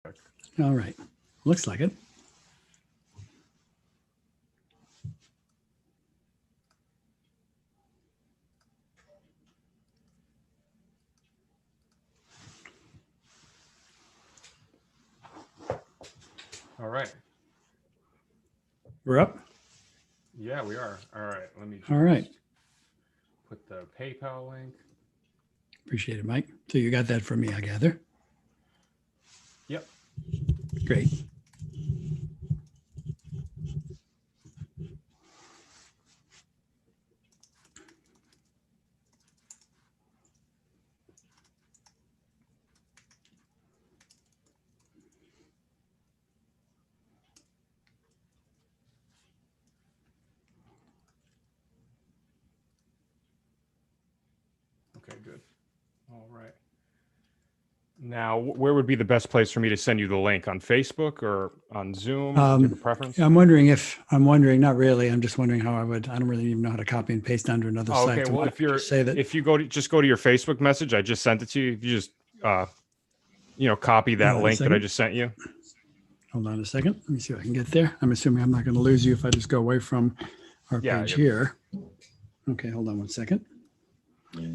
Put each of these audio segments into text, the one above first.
All right. Looks like it. All right. We're up? Yeah, we are. All right. Let me just All right. put the PayPal link. Appreciate it, Mike. So you got that from me, I gather. Yep. Great. Okay, good. All right. Now, where would be the best place for me to send you the link? On Facebook or on Zoom? Do you have a preference? I'm wondering, not really. I'm just wondering how I don't really even know how to copy and paste onto another site. Okay, well, if you just go to your Facebook message, I just sent it to you. If you just, copy that link that I just sent you. Hold on a second. Let me see if I can get there. I'm assuming I'm not going to lose you if I just go away from our page here. Okay, hold on one second.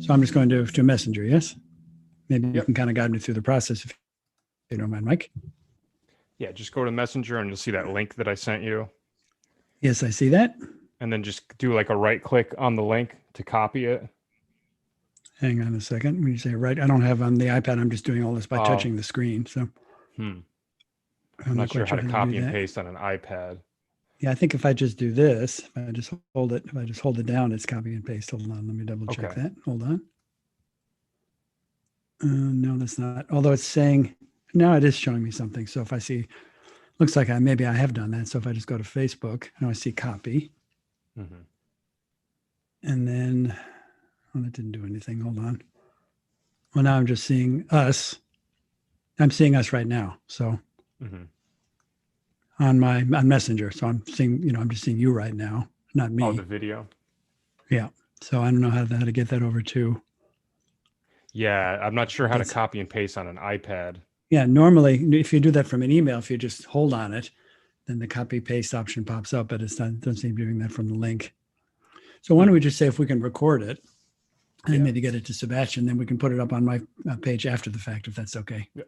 So I'm just going to Messenger, yes? Maybe you can kind of guide me through the process if you don't mind, Mike. Yeah, just go to Messenger and you'll see that link that I sent you. Yes, I see that. And then just do like a right click on the link to copy it. Hang on a second. When you say right, I don't have on the iPad. I'm just doing all this by touching the screen. So I'm not sure how to copy and paste on an iPad. Yeah, I think if I just do this, if I just hold it down, it's copy and paste. Hold on, let me double check that. Hold on. No, that's not. Although it's saying, now it is showing me something. So if I see, looks like maybe I have done that. So if I just go to Facebook, now I see copy. And then, that didn't do anything. Hold on. Well, now I'm just seeing us. I'm seeing us right now. So on Messenger. So I'm seeing, I'm just seeing you right now, not me. Oh, the video. Yeah. So I don't know how to get that over to. Yeah, I'm not sure how to copy and paste on an iPad. Yeah, normally if you do that from an email, if you just hold on it, then the copy paste option pops up, but it doesn't seem to be doing that from the link. So why don't we just say if we can record it and maybe get it to Sebastian, then we can put it up on my page after the fact, if that's okay. Yeah,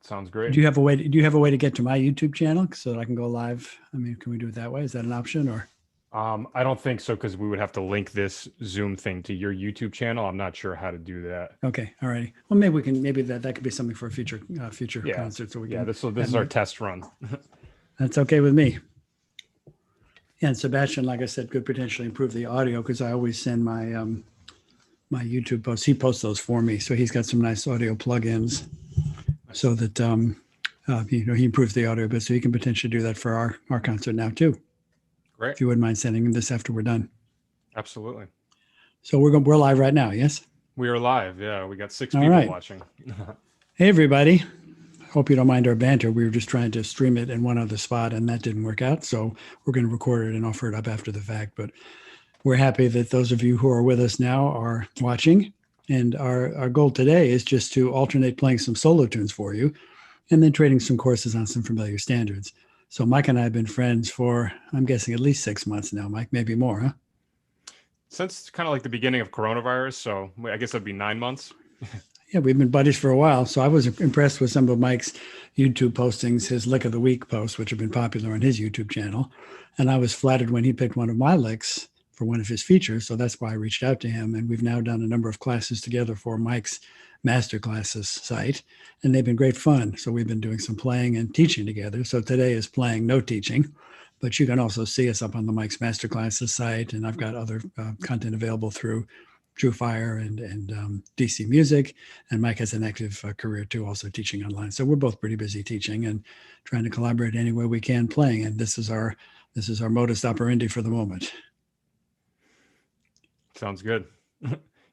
sounds great. Do you have a way to get to my YouTube channel so that I can go live? I mean, can we do it that way? Is that an option or? I don't think so, because we would have to link this Zoom thing to your YouTube channel. I'm not sure how to do that. Okay, all righty. Well, maybe that could be something for a future concert. So this is our test run. That's okay with me. Yeah, and Sebastian, like I said, could potentially improve the audio because I always send my my YouTube posts. He posts those for me, so he's got some nice audio plugins, so that he improves the audio a bit. So he can potentially do that for our concert now too. Great. If you wouldn't mind sending him this after we're done. Absolutely. So we're live right now, yes? We are live, yeah. We got 6 people watching. Hey, everybody. Hope you don't mind our banter. We were just trying to stream it in one other spot, and that didn't work out. So we're going to record it and offer it up after the fact. But we're happy that those of you who are with us now are watching. And our goal today is just to alternate playing some solo tunes for you and then trading some courses on some familiar standards. So Mike and I have been friends for, I'm guessing, at least 6 months now, Mike, maybe more, huh? Since kind of like the beginning of coronavirus. So I guess that'd be 9 months. Yeah, we've been buddies for a while. So I was impressed with some of Mike's YouTube postings, his lick of the week posts, which have been popular on his YouTube channel. And I was flattered when he picked one of my licks for one of his features. So that's why I reached out to him. And we've now done a number of classes together for Mike's master classes site, and they've been great fun. So we've been doing some playing and teaching together. So today is playing, no teaching, but you can also see us up on the Mike's master classes site. And I've got other content available through TrueFire and DC Music. And Mike has an active career too, also teaching online. So we're both pretty busy teaching and trying to collaborate any way we can playing. And this is our modus operandi for the moment. Sounds good.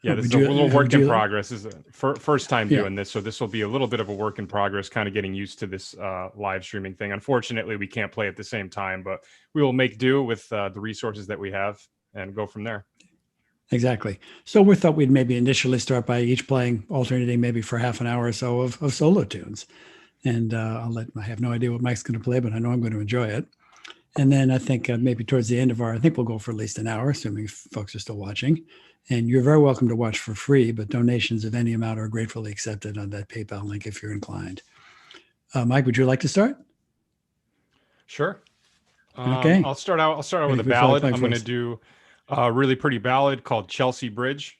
Yeah, this is a little work in progress. This is the first time doing this, so this will be a little bit of a work in progress, kind of getting used to this live streaming thing. Unfortunately, we can't play at the same time, but we will make do with the resources that we have and go from there. Exactly. So we thought we'd maybe initially start by each playing, alternating maybe for half an hour or so of solo tunes. And I have no idea what Mike's going to play, but I know I'm going to enjoy it. And then I think maybe towards the end of I think we'll go for at least an hour, assuming folks are still watching. And you're very welcome to watch for free, but donations of any amount are gratefully accepted on that PayPal link if you're inclined. Mike, would you like to start? Sure. Okay. I'll start out with a ballad. I'm going to do a really pretty ballad called Chelsea Bridge.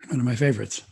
One of my favorites.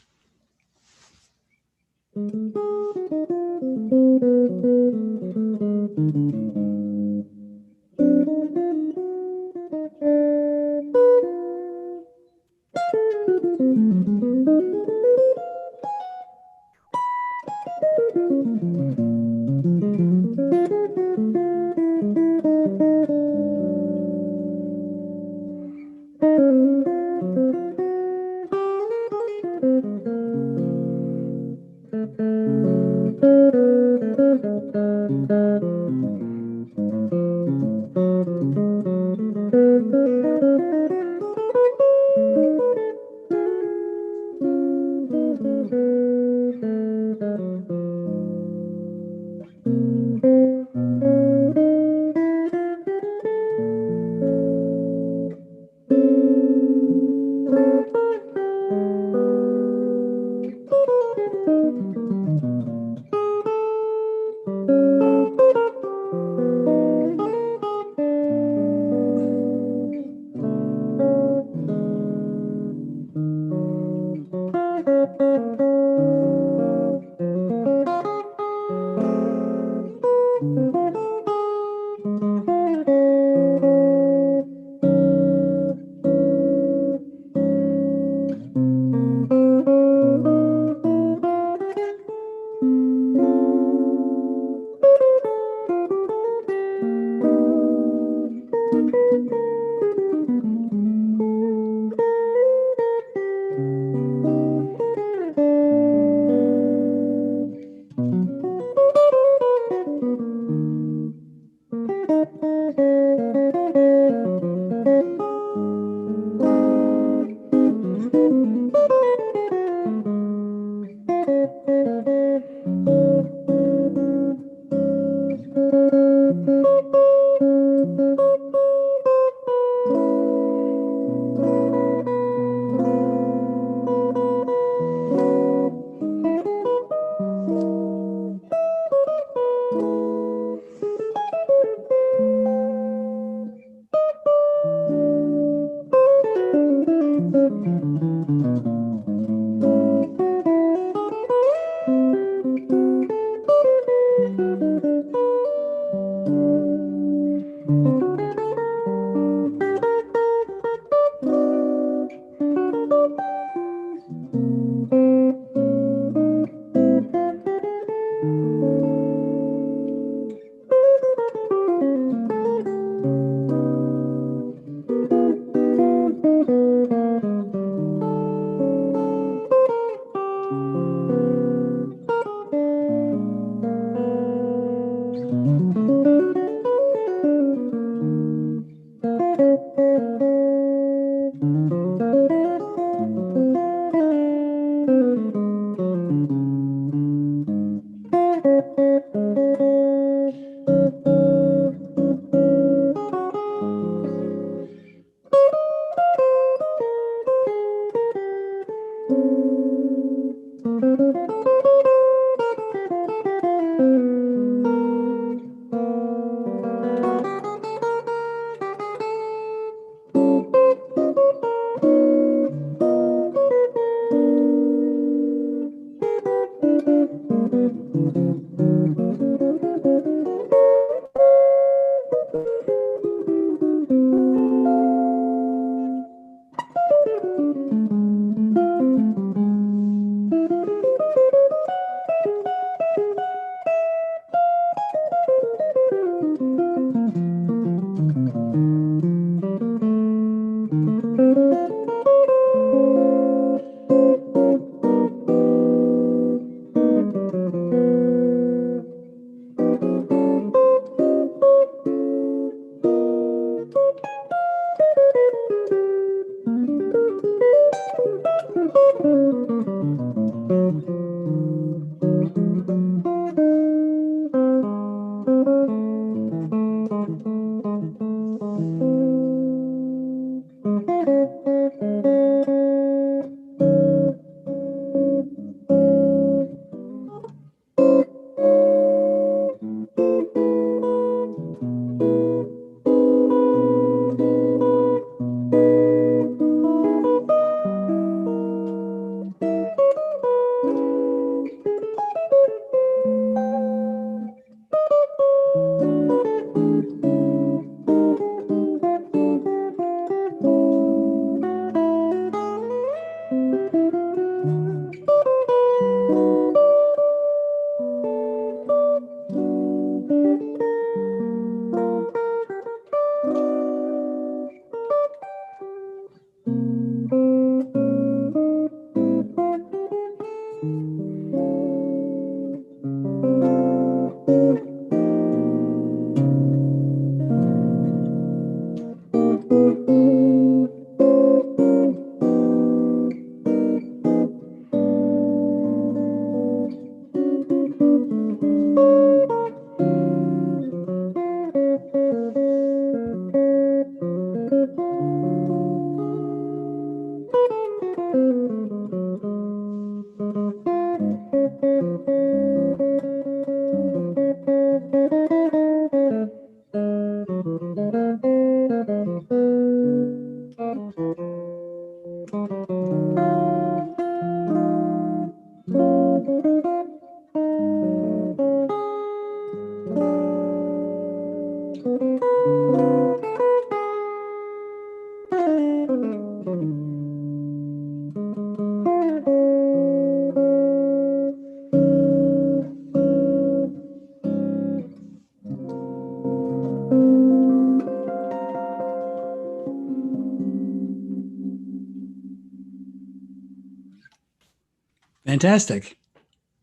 Fantastic.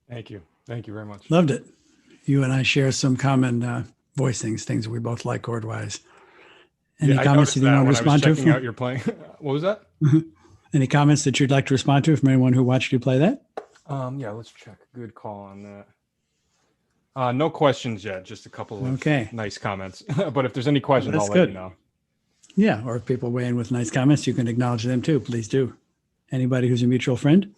Thank you. Thank you very much. Loved it. You and I share some common voicings, things we both like chord-wise. Any comments that you want to respond to? Checking out your playing. What was that? Any comments that you'd like to respond to from anyone who watched you play that? Yeah, let's check. Good call on that. No questions yet. Just a couple of nice comments. But if there's any questions, I'll let you know. Yeah, or if people weigh in with nice comments, you can acknowledge them too. Please do. Anybody who's a mutual friend?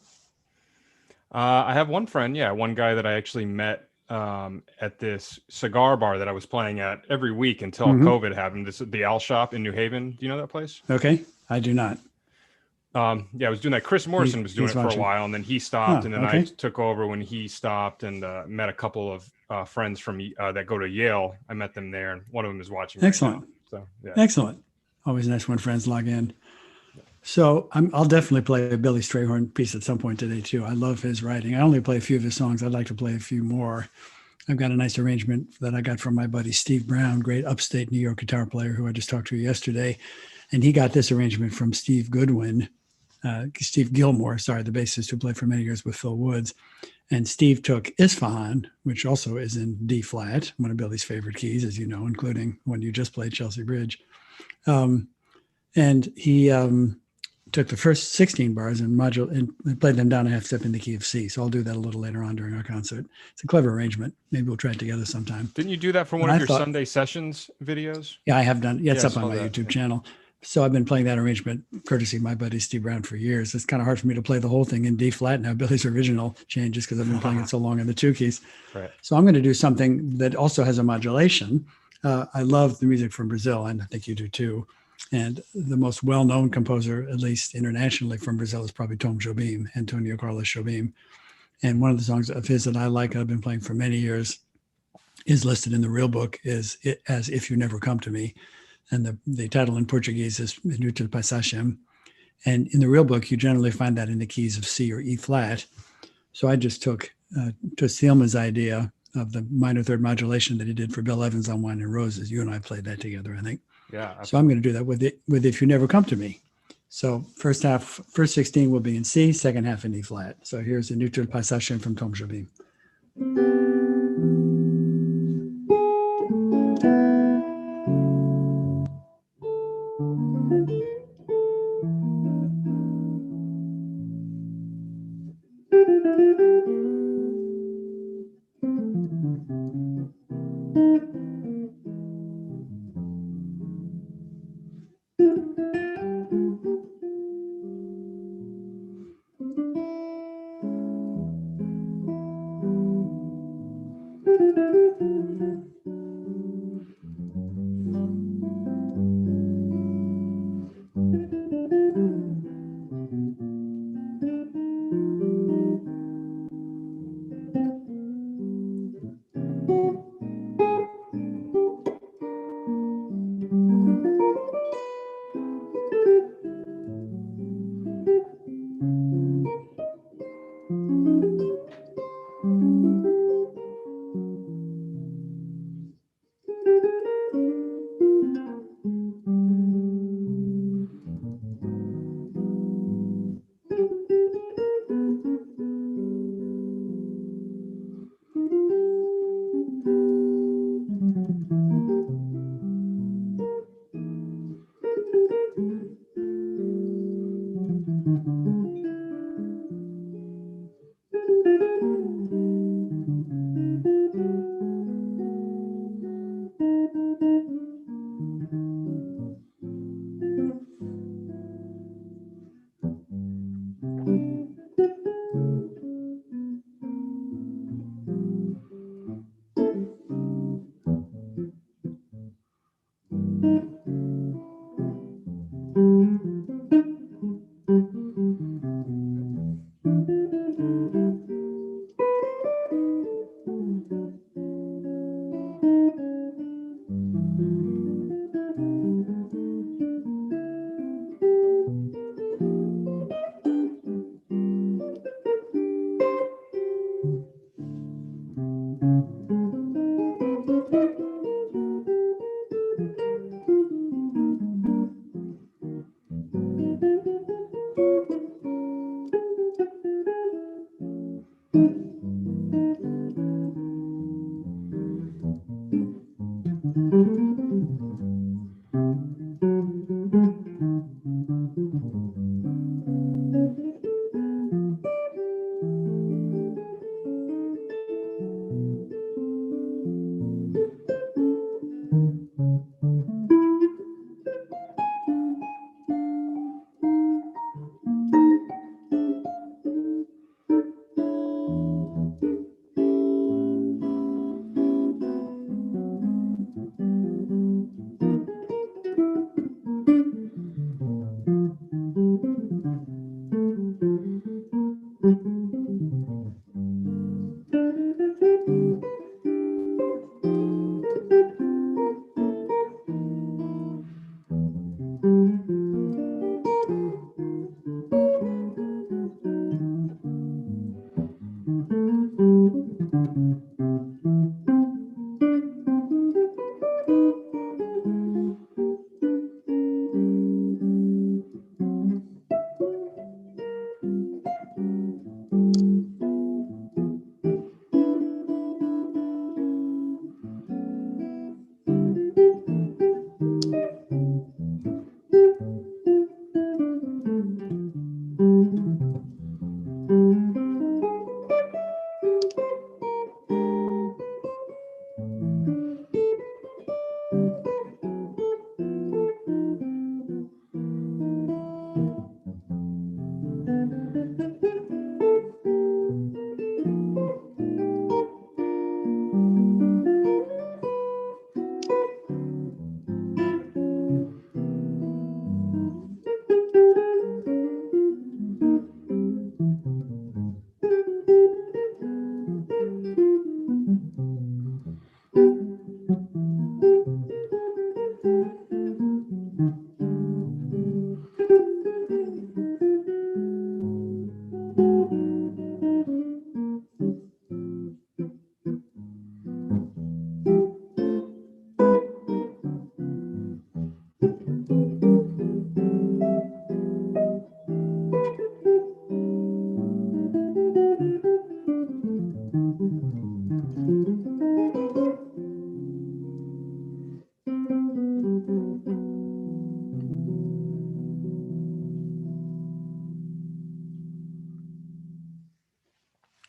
I have one friend. Yeah, one guy that I actually met at this cigar bar that I was playing at every week until COVID happened. This is the Al Shop in New Haven. Do you know that place? Okay, I do not. Yeah, I was doing that. Chris Morrison was doing it for a while, and then he stopped, and then I took over when he stopped, and met a couple of friends from that go to Yale. I met them there, and one of them is watching. Excellent. Right now. So yeah. Excellent. Always nice when friends log in. So I'll definitely play a Billy Strayhorn piece at some point today too. I love his writing. I only play a few of his songs. I'd like to play a few more. I've got a nice arrangement that I got from my buddy Steve Brown, great upstate New York guitar player who I just talked to yesterday. And he got this arrangement from Steve Gilmore, the bassist who played for many years with Phil Woods. And Steve took Isfahan, which also is in D flat, one of Billy's favorite keys, as you know, including one you just played, Chelsea Bridge. And he took the first 16 bars and played them down a half step in the key of C. So I'll do that a little later on during our concert. It's a clever arrangement. Maybe we'll try it together sometime. Didn't you do that for one of your Sunday Sessions videos? Yeah, I have done. Yeah, it's up on my YouTube channel. So I've been playing that arrangement courtesy of my buddy Steve Brown for years. It's kind of hard for me to play the whole thing in D flat now. Billy's original changes because I've been playing it so long in the two keys. Right. So I'm going to do something that also has a modulation. I love the music from Brazil, and I think you do too. And the most well-known composer, at least internationally from Brazil, is probably Tom Jobim, Antonio Carlos Jobim. And one of the songs of his that I like, I've been playing for many years, is listed in the real book as If You Never Come to Me. And the title in Portuguese is Untitled Chapter. And in the real book, you generally find that in the keys of C or E flat. So I just took Thielman's idea of the minor third modulation that he did for Bill Evans on Wine and Roses. You and I played that together, I think. Yeah. So I'm going to do that with If You Never Come to Me. So first 16 will be in C, second half in E flat. So here's the Neutral Passation from Tom Jobim.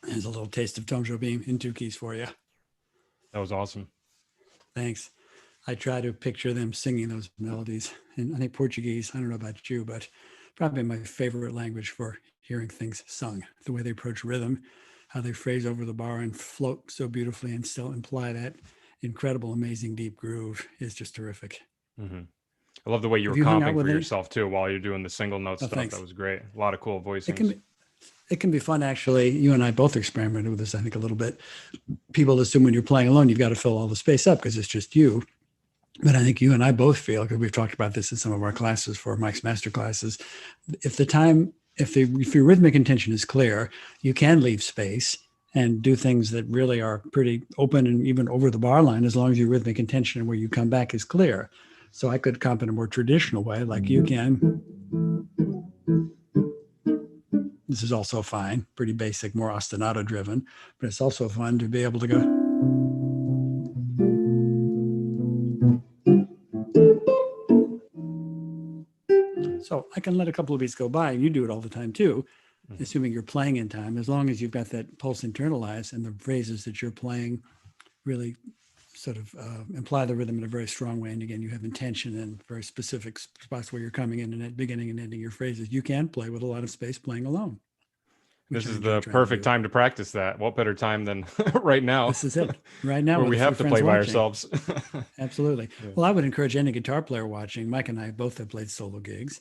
There's a little taste of Tom Jobim in 2 keys for you. That was awesome. Thanks. I try to picture them singing those melodies. And I think Portuguese, I don't know about you, but probably my favorite language for hearing things sung. The way they approach rhythm, how they phrase over the bar and float so beautifully and still imply that incredible, amazing deep groove is just terrific. Mm-hmm. I love the way you were comping for yourself too while you're doing the single note stuff. Thanks. That was great. A lot of cool voicings. It can be fun, actually. You and I both experimented with this, I think, a little bit. People assume when you're playing alone, you've got to fill all the space up because it's just you. But I think you and I both feel, because we've talked about this in some of our classes for Mike's master classes, if your rhythmic intention is clear, you can leave space and do things that really are pretty open and even over the bar line, as long as your rhythmic intention and where you come back is clear. So I could comp in a more traditional way, like you can. This is also fine, pretty basic, more ostinato driven, but it's also fun to be able to go. So I can let a couple of beats go by, and you do it all the time too, assuming you're playing in time, as long as you've got that pulse internalized and the phrases that you're playing really sort of imply the rhythm in a very strong way. And again, you have intention and very specific spots where you're coming in and beginning and ending your phrases. You can play with a lot of space playing alone. This is the perfect time to practice that. What better time than right now? This is it. Right now, where we have to play by ourselves. Absolutely. Yeah. Well, I would encourage any guitar player watching. Mike and I both have played solo gigs,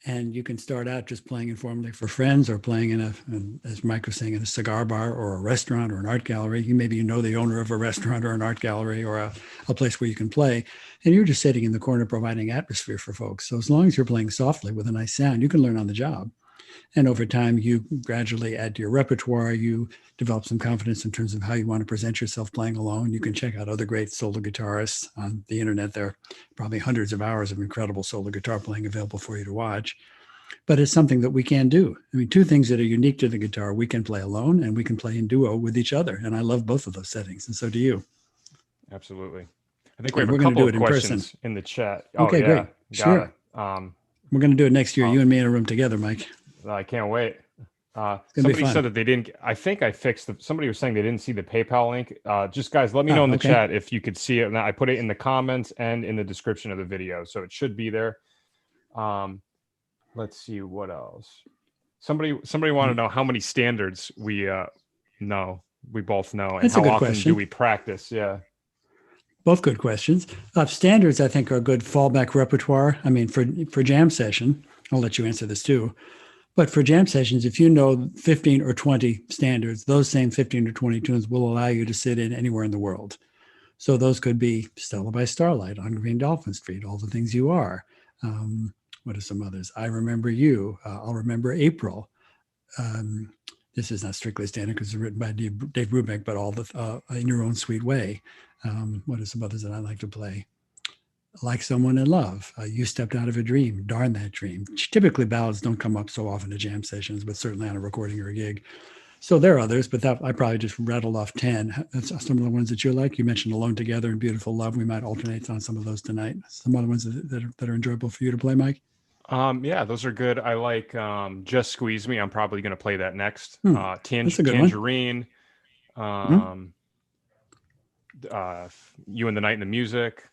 and you can start out just playing informally for friends, or playing as Mike was saying, in a cigar bar or a restaurant or an art gallery. Maybe you know the owner of a restaurant or an art gallery or a place where you can play, and you're just sitting in the corner providing atmosphere for folks. So as long as you're playing softly with a nice sound, you can learn on the job. And over time, you gradually add to your repertoire. You develop some confidence in terms of how you want to present yourself playing alone. You can check out other great solo guitarists on the internet. There are probably hundreds of hours of incredible solo guitar playing available for you to watch. But it's something that we can do. I mean, 2 things that are unique to the guitar: we can play alone and we can play in duo with each other. And I love both of those settings. And so do you. Absolutely. I think we have we're a going to couple do of it in person. questions in the chat. Okay, yeah, great. Sure. We're going to do it next year. You and me in a room together, Mike. I can't wait. Somebody said that they didn't. I think I fixed. Somebody was saying they didn't see the PayPal link. Just guys, let me know in the chat if you could see it. And I put it in the comments and in the description of the video, so it should be there. Let's see what else. Somebody want to know how many standards we know. We both know, and That's how often do we practice? Yeah. Both good questions. Standards, I think, are a good fallback repertoire. I mean, for jam session, I'll let you answer this too. But for jam sessions, if you know 15 or 20 standards, those same 15 or 20 tunes will allow you to sit in anywhere in the world. So those could be Stella by Starlight, On Green Dolphin Street, All the Things You Are. What are some others? I Remember You, I'll Remember April. This is not strictly standard because it's written by Dave Brubeck, but all the In Your Own Sweet Way. What are some others that I like to play? Like Someone in Love, You Stepped Out of a Dream, Darn That Dream. Typically ballads don't come up so often at jam sessions, but certainly on a recording or a gig. So there are others, but I probably just rattled off 10. That's some of the ones that you like. You mentioned Alone Together and Beautiful Love. We might alternate on some of those tonight. Some other ones that are enjoyable for you to play, Mike? Yeah, those are good. I like Just Squeeze Me. I'm probably going to play that next. Tangerine. You and the Night and the Music.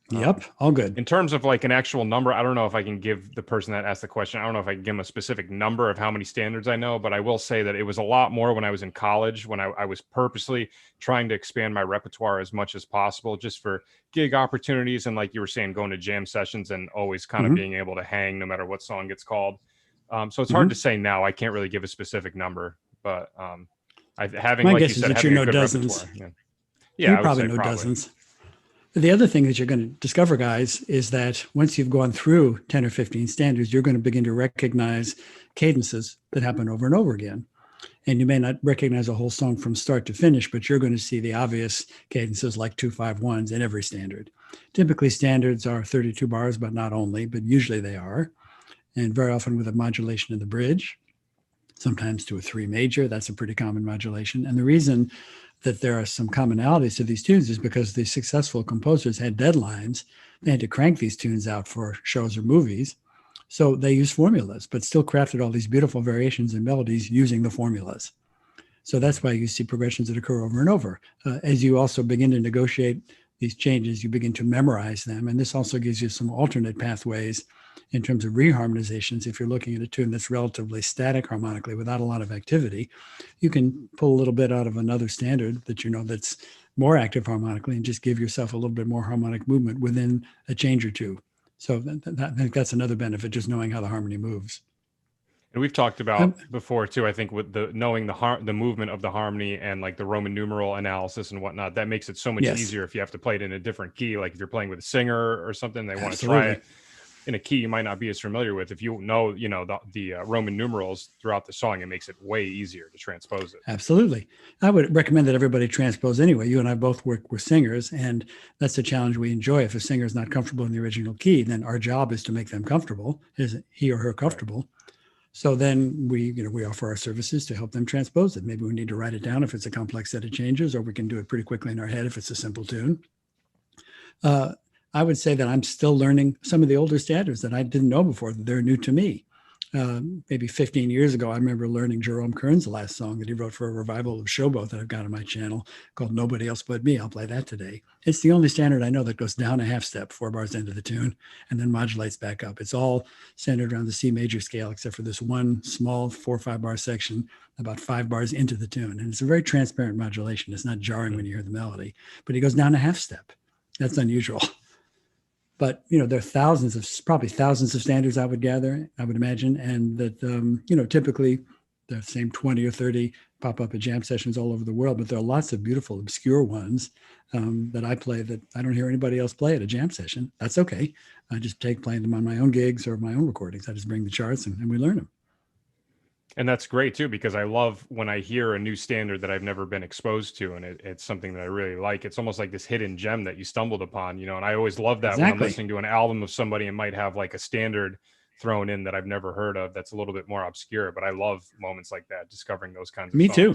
Yep, all good. In terms of like an actual number, I don't know if I can give the person that asked the question, I don't know if I can give them a specific number of how many standards I know, but I will say that it was a lot more when I was in college, when I was purposely trying to expand my repertoire as much as possible, just for gig opportunities. And like you were saying, going to jam sessions and always kind of being able to hang no matter what song gets called. So it's hard to say now. I can't really give a specific number, but having, my like guess you said, is that having you a know good dozens. repertoire. You probably know dozens. The other thing that you're going to discover, guys, is that once you've gone through 10 or 15 standards, you're going to begin to recognize cadences that happen over and over again. And you may not recognize a whole song from start to finish, but you're going to see the obvious cadences like 2-5-1s in every standard. Typically, standards are 32 bars, but not only, but usually they are. And very often with a modulation in the bridge, sometimes to a 3 major. That's a pretty common modulation. And the reason that there are some commonalities to these tunes is because the successful composers had deadlines. They had to crank these tunes out for shows or movies. So they used formulas, but still crafted all these beautiful variations and melodies using the formulas. So that's why you see progressions that occur over and over. As you also begin to negotiate these changes, you begin to memorize them. And this also gives you some alternate pathways in terms of reharmonizations. If you're looking at a tune that's relatively static harmonically without a lot of activity, you can pull a little bit out of another standard that you know that's more active harmonically and just give yourself a little bit more harmonic movement within a change or two. So I think that's another benefit, just knowing how the harmony moves. And we've talked about before too, I think, with the knowing the movement of the harmony and like the Roman numeral analysis and whatnot, that makes it so much easier if you have to play it in a different key. Like if you're playing with a singer or something, they want to try it in a key you might not be as familiar with. If you know, the Roman numerals throughout the song, it makes it way easier to transpose it. Absolutely. I would recommend that everybody transpose anyway. You and I both work with singers, and that's a challenge we enjoy. If a singer is not comfortable in the original key, then our job is to make them comfortable. Is he or her comfortable? Right. So then we offer our services to help them transpose it. Maybe we need to write it down if it's a complex set of changes, or we can do it pretty quickly in our head if it's a simple tune. I would say that I'm still learning some of the older standards that I didn't know before, that they're new to me. Maybe 15 years ago, I remember learning Jerome Kern's last song that he wrote for a revival of Showboat that I've got on my channel called Nobody Else But Me. I'll play that today. It's the only standard I know that goes down a half step, 4 bars into the tune, and then modulates back up. It's all centered around the C major scale, except for this one small 4 or 5 bar section about 5 bars into the tune. And it's a very transparent modulation. It's not jarring when you hear the melody, but he goes down a half step. That's unusual. But, there are probably thousands of standards, I would imagine. And that, typically the same 20 or 30 pop up at jam sessions all over the world. But there are lots of beautiful, obscure ones that I play that I don't hear anybody else play at a jam session. That's okay. I just playing them on my own gigs or my own recordings. I just bring the charts and we learn them. And that's great too, because I love when I hear a new standard that I've never been exposed to, and it's something that I really like. It's almost like this hidden gem that you stumbled upon, and I always love that when I'm listening to an album of somebody and might have like a standard thrown in that I've never heard of that's a little bit more obscure. But I love moments like that, discovering those kinds of songs. Me too.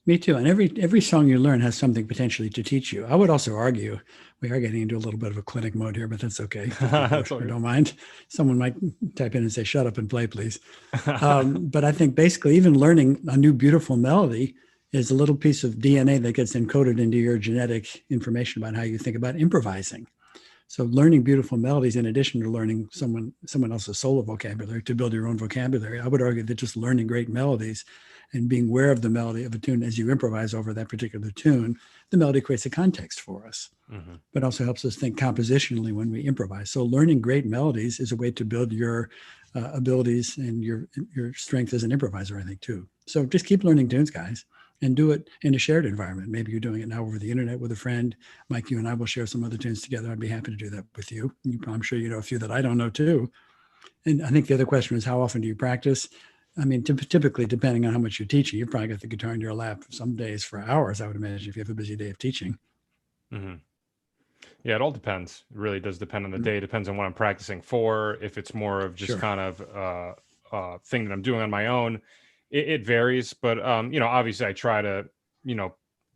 Me too. And every song you learn has something potentially to teach you. I would also argue we are getting into a little bit of a clinic mode here, but that's okay. That's who don't mind. Someone might type in and say, "Shut up and play, please." But I think basically, even learning a new beautiful melody is a little piece of DNA that gets encoded into your genetic information about how you think about improvising. So learning beautiful melodies, in addition to learning someone else's solo vocabulary to build your own vocabulary, I would argue that just learning great melodies and being aware of the melody of a tune as you improvise over that particular tune, the melody creates a context for us, but also helps us think compositionally when we improvise. So learning great melodies is a way to build your abilities and your strength as an improviser, I think, too. So just keep learning tunes, guys, and do it in a shared environment. Maybe you're doing it now over the internet with a friend. Mike, you and I will share some other tunes together. I'd be happy to do that with you. I'm sure you know a few that I don't know, too. And I think the other question is, how often do you practice? I mean, typically, depending on how much you're teaching, you've probably got the guitar in your lap some days for hours, I would imagine, if you have a busy day of teaching. Yeah, it all depends. It really does depend on the day. It depends on what I'm practicing for. If it's more of just kind of thing that I'm doing on my own, it varies. But, obviously I try to,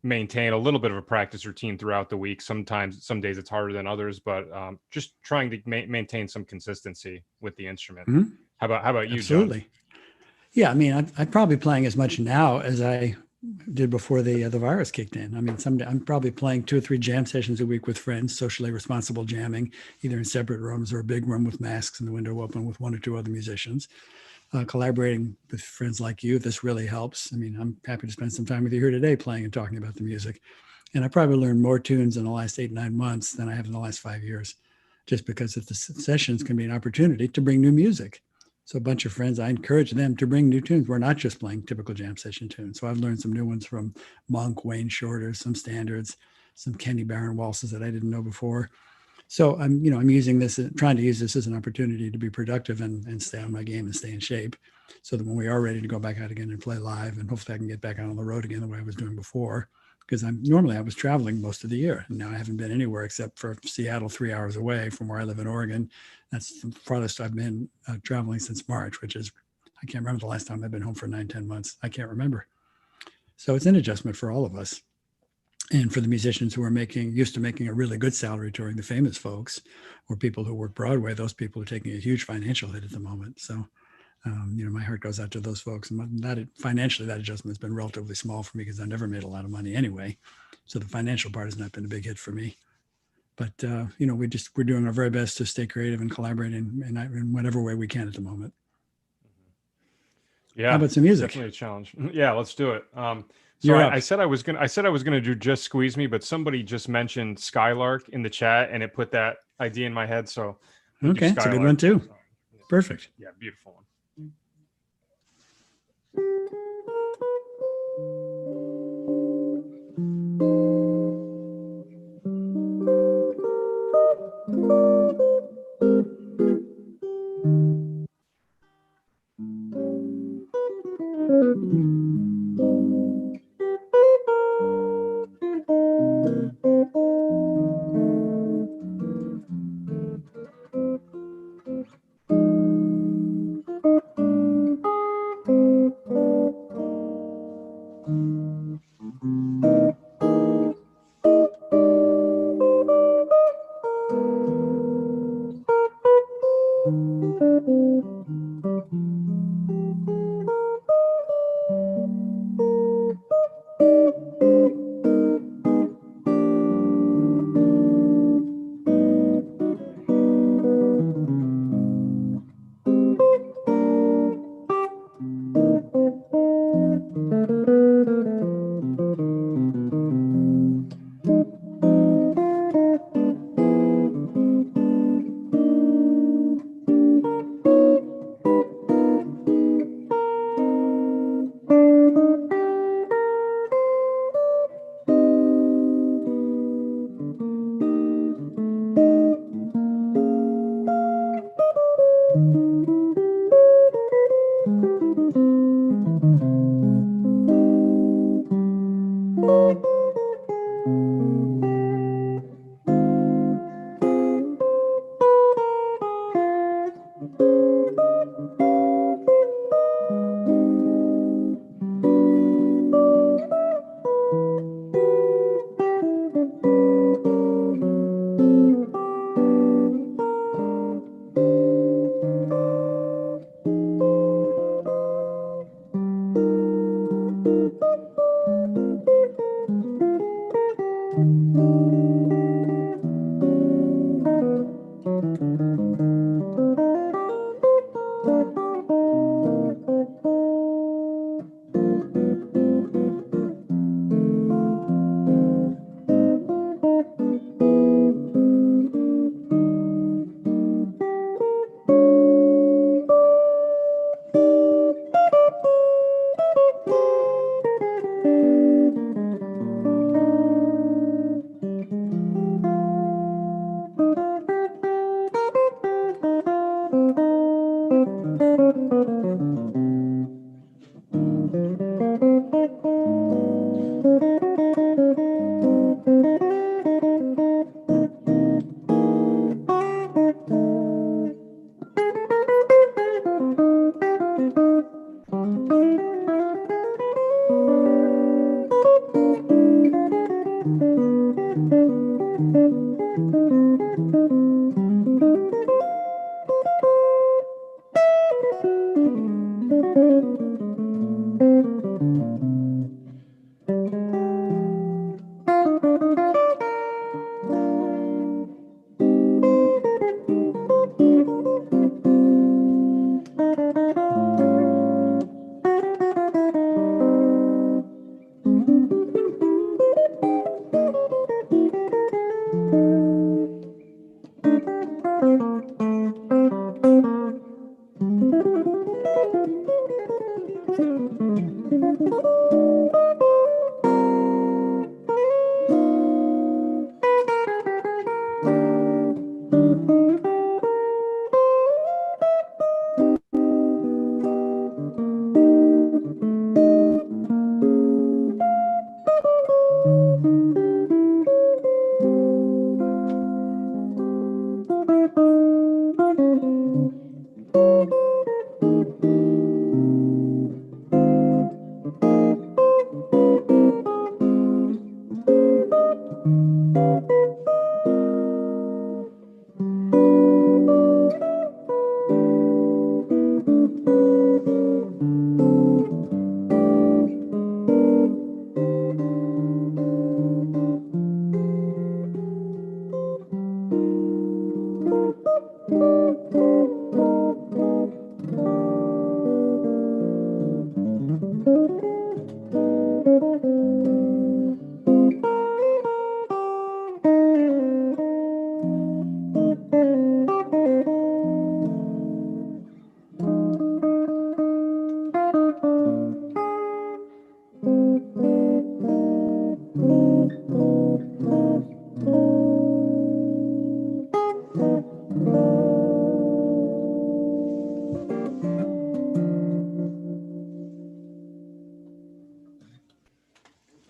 maintain a little bit of a practice routine throughout the week. Sometimes, some days it's harder than others, but just trying to maintain some consistency with the instrument. How about you, Absolutely. John? Yeah, I mean, I'm probably playing as much now as I did before the virus kicked in. I mean, someday I'm probably playing 2 or 3 jam sessions a week with friends, socially responsible jamming, either in separate rooms or a big room with masks and the window open with 1 or 2 other musicians. Collaborating with friends like you, this really helps. I mean, I'm happy to spend some time with you here today playing and talking about the music. And I probably learned more tunes in the last 8, 9 months than I have in the last 5 years, just because the sessions can be an opportunity to bring new music. So a bunch of friends, I encourage them to bring new tunes. We're not just playing typical jam session tunes. So I've learned some new ones from Monk, Wayne Shorter, some standards, some Kenny Barron waltzes that I didn't know before. So I'm using this, trying to use this as an opportunity to be productive and stay on my game and stay in shape, so that when we are ready to go back out again and play live, and hopefully I can get back out on the road again the way I was doing before, because I was traveling most of the year, and now I haven't been anywhere except for Seattle, 3 hours away from where I live in Oregon. That's the farthest I've been traveling since March, which is, I can't remember the last time I've been home for 9, 10 months. I can't remember. So it's an adjustment for all of us. And for the musicians who are used to making a really good salary touring, the famous folks, or people who work Broadway, those people are taking a huge financial hit at the moment. So, my heart goes out to those folks. And financially, that adjustment has been relatively small for me because I never made a lot of money anyway. So the financial part has not been a big hit for me. But we're doing our very best to stay creative and collaborate in whatever way we can at the moment. Yeah, how about some music? Definitely a challenge. Yeah, let's do it. So I said I was gonna do Just Squeeze Me, but somebody just mentioned Skylark in the chat, and it put that idea in my head. So okay, it's a good one too. So, perfect. Yeah, beautiful one.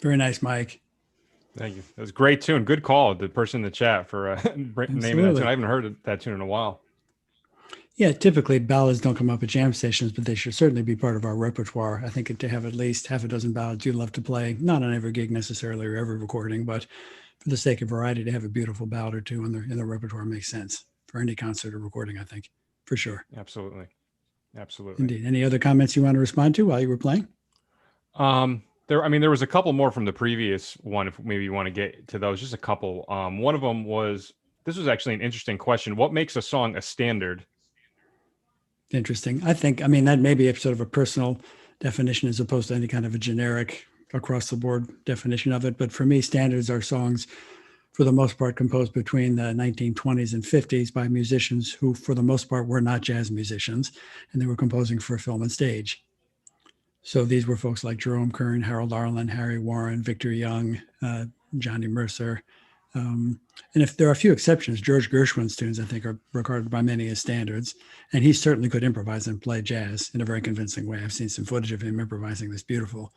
Very nice, Mike. Thank you. That was a great tune. Good call, the person in the chat, for naming that tune. I haven't heard that tune in a while. Yeah, typically ballads don't come up at jam sessions, but they should certainly be part of our repertoire. I think to have at least half a dozen ballads you love to play, not on every gig necessarily or every recording, but for the sake of variety, to have a beautiful ballad or two in the repertoire makes sense for any concert or recording, I think, for sure. Absolutely. Absolutely. Indeed. Any other comments you want to respond to while you were playing? There was a couple more from the previous one, if maybe you want to get to those, just a couple. One of them was, this was actually an interesting question. What makes a song a standard? Interesting. That may be sort of a personal definition as opposed to any kind of a generic across the board definition of it. But for me, standards are songs, for the most part, composed between the 1920s and 50s by musicians who, for the most part, were not jazz musicians, and they were composing for film and stage. So these were folks like Jerome Kern, Harold Arlen, Harry Warren, Victor Young, Johnny Mercer. And if there are a few exceptions, George Gershwin's tunes, I think, are regarded by many as standards. And he certainly could improvise and play jazz in a very convincing way. I've seen some footage of him improvising that's beautiful.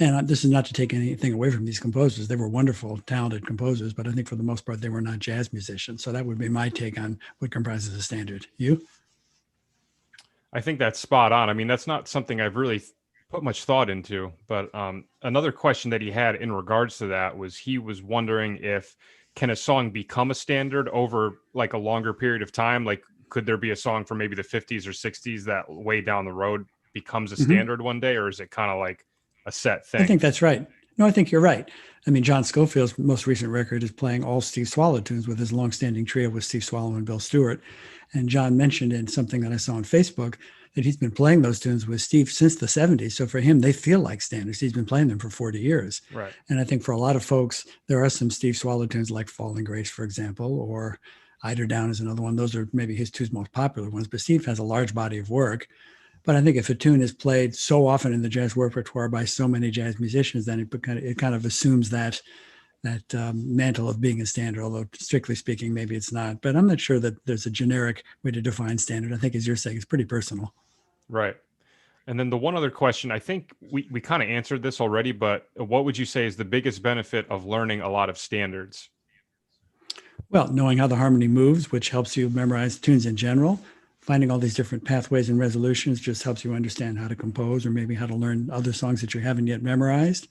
And this is not to take anything away from these composers. They were wonderful, talented composers, but I think for the most part, they were not jazz musicians. So that would be my take on what comprises a standard. You? I think that's spot on. That's not something I've really put much thought into, but another question that he had in regards to that was, he was wondering if, can a song become a standard over like a longer period of time? Like, could there be a song from maybe the 50s or 60s that way down the road becomes a standard one day, or is it kind of like a set thing? I think that's right. No, I think you're right. John Scofield's most recent record is playing all Steve Swallow tunes with his longstanding trio with Steve Swallow and Bill Stewart. And John mentioned in something that I saw on Facebook that he's been playing those tunes with Steve since the 70s. So for him, they feel like standards. He's been playing them for 40 years. Right. And I think for a lot of folks, there are some Steve Swallow tunes like Falling Grace, for example, or Eider Down is another one. Those are maybe his two most popular ones, but Steve has a large body of work. But I think if a tune is played so often in the jazz repertoire by so many jazz musicians, then it kind of assumes that mantle of being a standard, although strictly speaking, maybe it's not. But I'm not sure that there's a generic way to define standard. I think, as you're saying, it's pretty personal. Right. And then the one other question, I think we kind of answered this already, but what would you say is the biggest benefit of learning a lot of standards? Well, knowing how the harmony moves, which helps you memorize tunes in general. Finding all these different pathways and resolutions just helps you understand how to compose, or maybe how to learn other songs that you haven't yet memorized.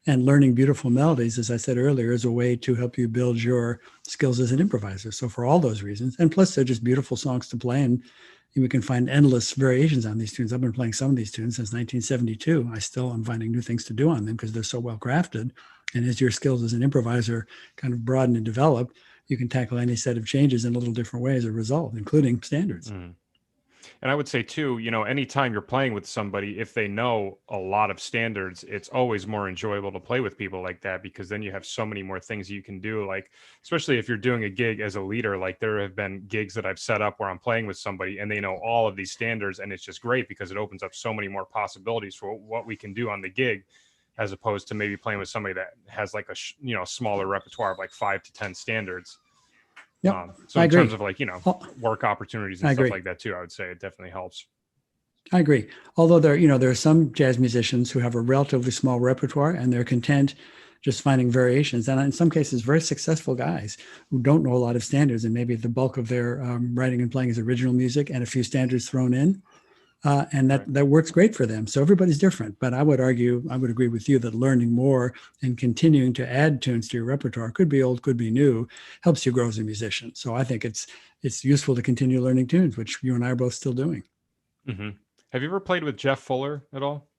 And learning beautiful melodies, as I said earlier, is a way to help you build your skills as an improviser. So for all those reasons, and plus they're just beautiful songs to play, and we can find endless variations on these tunes. I've been playing some of these tunes since 1972. I still am finding new things to do on them because they're so well crafted. And as your skills as an improviser kind of broaden and develop, you can tackle any set of changes in a little different way as a result, including standards. Mm. And I would say too, anytime you're playing with somebody, if they know a lot of standards, it's always more enjoyable to play with people like that, because then you have so many more things you can do. Like, especially if you're doing a gig as a leader, like there have been gigs that I've set up where I'm playing with somebody and they know all of these standards, and it's just great because it opens up so many more possibilities for what we can do on the gig, as opposed to maybe playing with somebody that has like a smaller repertoire of like 5 to 10 standards. Yep. So in terms of like, work opportunities and stuff like that too, I would say it definitely helps. I agree. Although there are some jazz musicians who have a relatively small repertoire and they're content just finding variations. And in some cases, very successful guys who don't know a lot of standards, and maybe the bulk of their writing and playing is original music and a few standards thrown in. And that works great for them. So everybody's different. But I would agree with you that learning more and continuing to add tunes to your repertoire, could be old, could be new, helps you grow as a musician. So I think it's useful to continue learning tunes, which you and I are both still doing. Mm-hmm. Have you ever played with Jeff Fuller at all?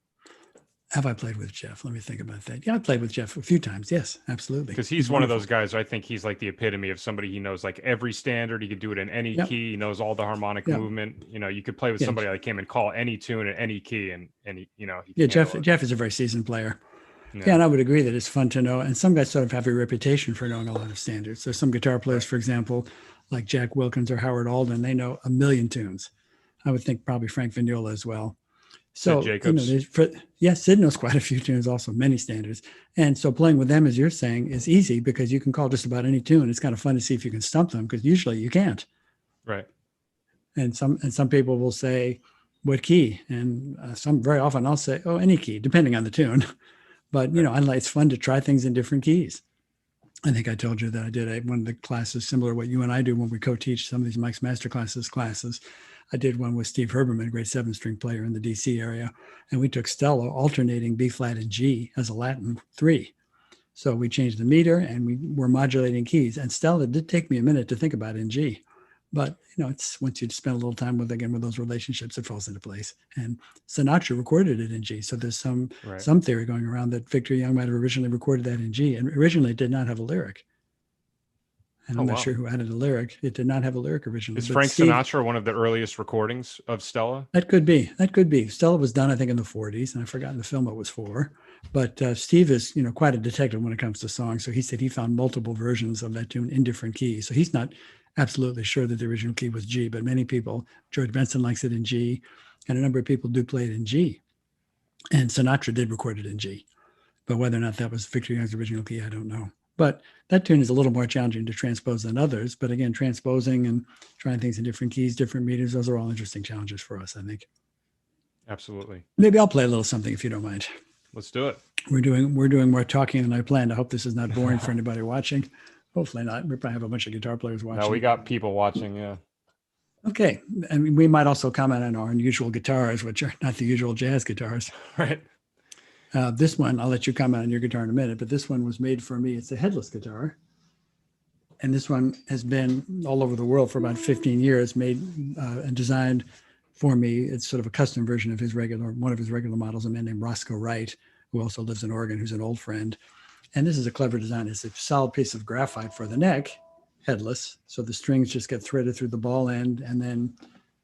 Have I played with Jeff? Let me think about that. Yeah, I played with Jeff a few times. Yes, absolutely. Because he's one of those guys, I think he's like the epitome of somebody. He knows like every standard. He could do it in any key. He knows all the harmonic movement. You could play with somebody that came and call any tune in any key, and he Jeff is a very seasoned player. Yeah, and I would agree that it's fun to know. And some guys sort of have a reputation for knowing a lot of standards. So some guitar players, for example, like Jack Wilkins or Howard Alden, they know a million tunes. I would think probably Frank Vignola as well. So, Sid knows quite a few tunes, also many standards. And so playing with them, as you're saying, is easy because you can call just about any tune. It's kind of fun to see if you can stump them, because usually you can't. Right. And some people will say, what key? And very often I'll say, oh, any key, depending on the tune. But, it's fun to try things in different keys. I think I told you that I did one of the classes similar to what you and I do when we co-teach some of these Mike's Masterclasses classes. I did one with Steve Herberman, a great 7-string player in the DC area. And we took Stowell alternating B flat and G as a Latin 3. So we changed the meter and we were modulating keys. And Stowell, it did take me a minute to think about in G. But, it's once you spend a little time with those relationships, it falls into place. And Sinatra recorded it in G. So there's some theory going around that Victor Young might have originally recorded that in G. And originally it did not have a lyric. And I'm not sure who added a lyric. It did not have a lyric originally. Is Frank Sinatra one of the earliest recordings of Stella? That could be. Stella was done, I think, in the 40s, and I've forgotten the film it was for. But Steve is, quite a detective when it comes to songs. So he said he found multiple versions of that tune in different keys. So he's not absolutely sure that the original key was G, but many people, George Benson likes it in G, and a number of people do play it in G. And Sinatra did record it in G. But whether or not that was Victor Young's original key, I don't know. But that tune is a little more challenging to transpose than others. But again, transposing and trying things in different keys, different meters, those are all interesting challenges for us, I think. Absolutely. Maybe I'll play a little something if you don't mind. Let's do it. We're doing more talking than I planned. I hope this is not boring for anybody watching. Hopefully not. We probably have a bunch of guitar players watching. No, we got people watching, yeah. Okay. And we might also comment on our unusual guitars, which are not the usual jazz guitars. Right. This one, I'll let you comment on your guitar in a minute, but this one was made for me. It's a Headless Guitar. And this one has been all over the world for about 15 years, made and designed for me. It's sort of a custom version of one of his regular models, a man named Roscoe Wright, who also lives in Oregon, who's an old friend. And this is a clever design. It's a solid piece of graphite for the neck, headless. So the strings just get threaded through the ball end, and then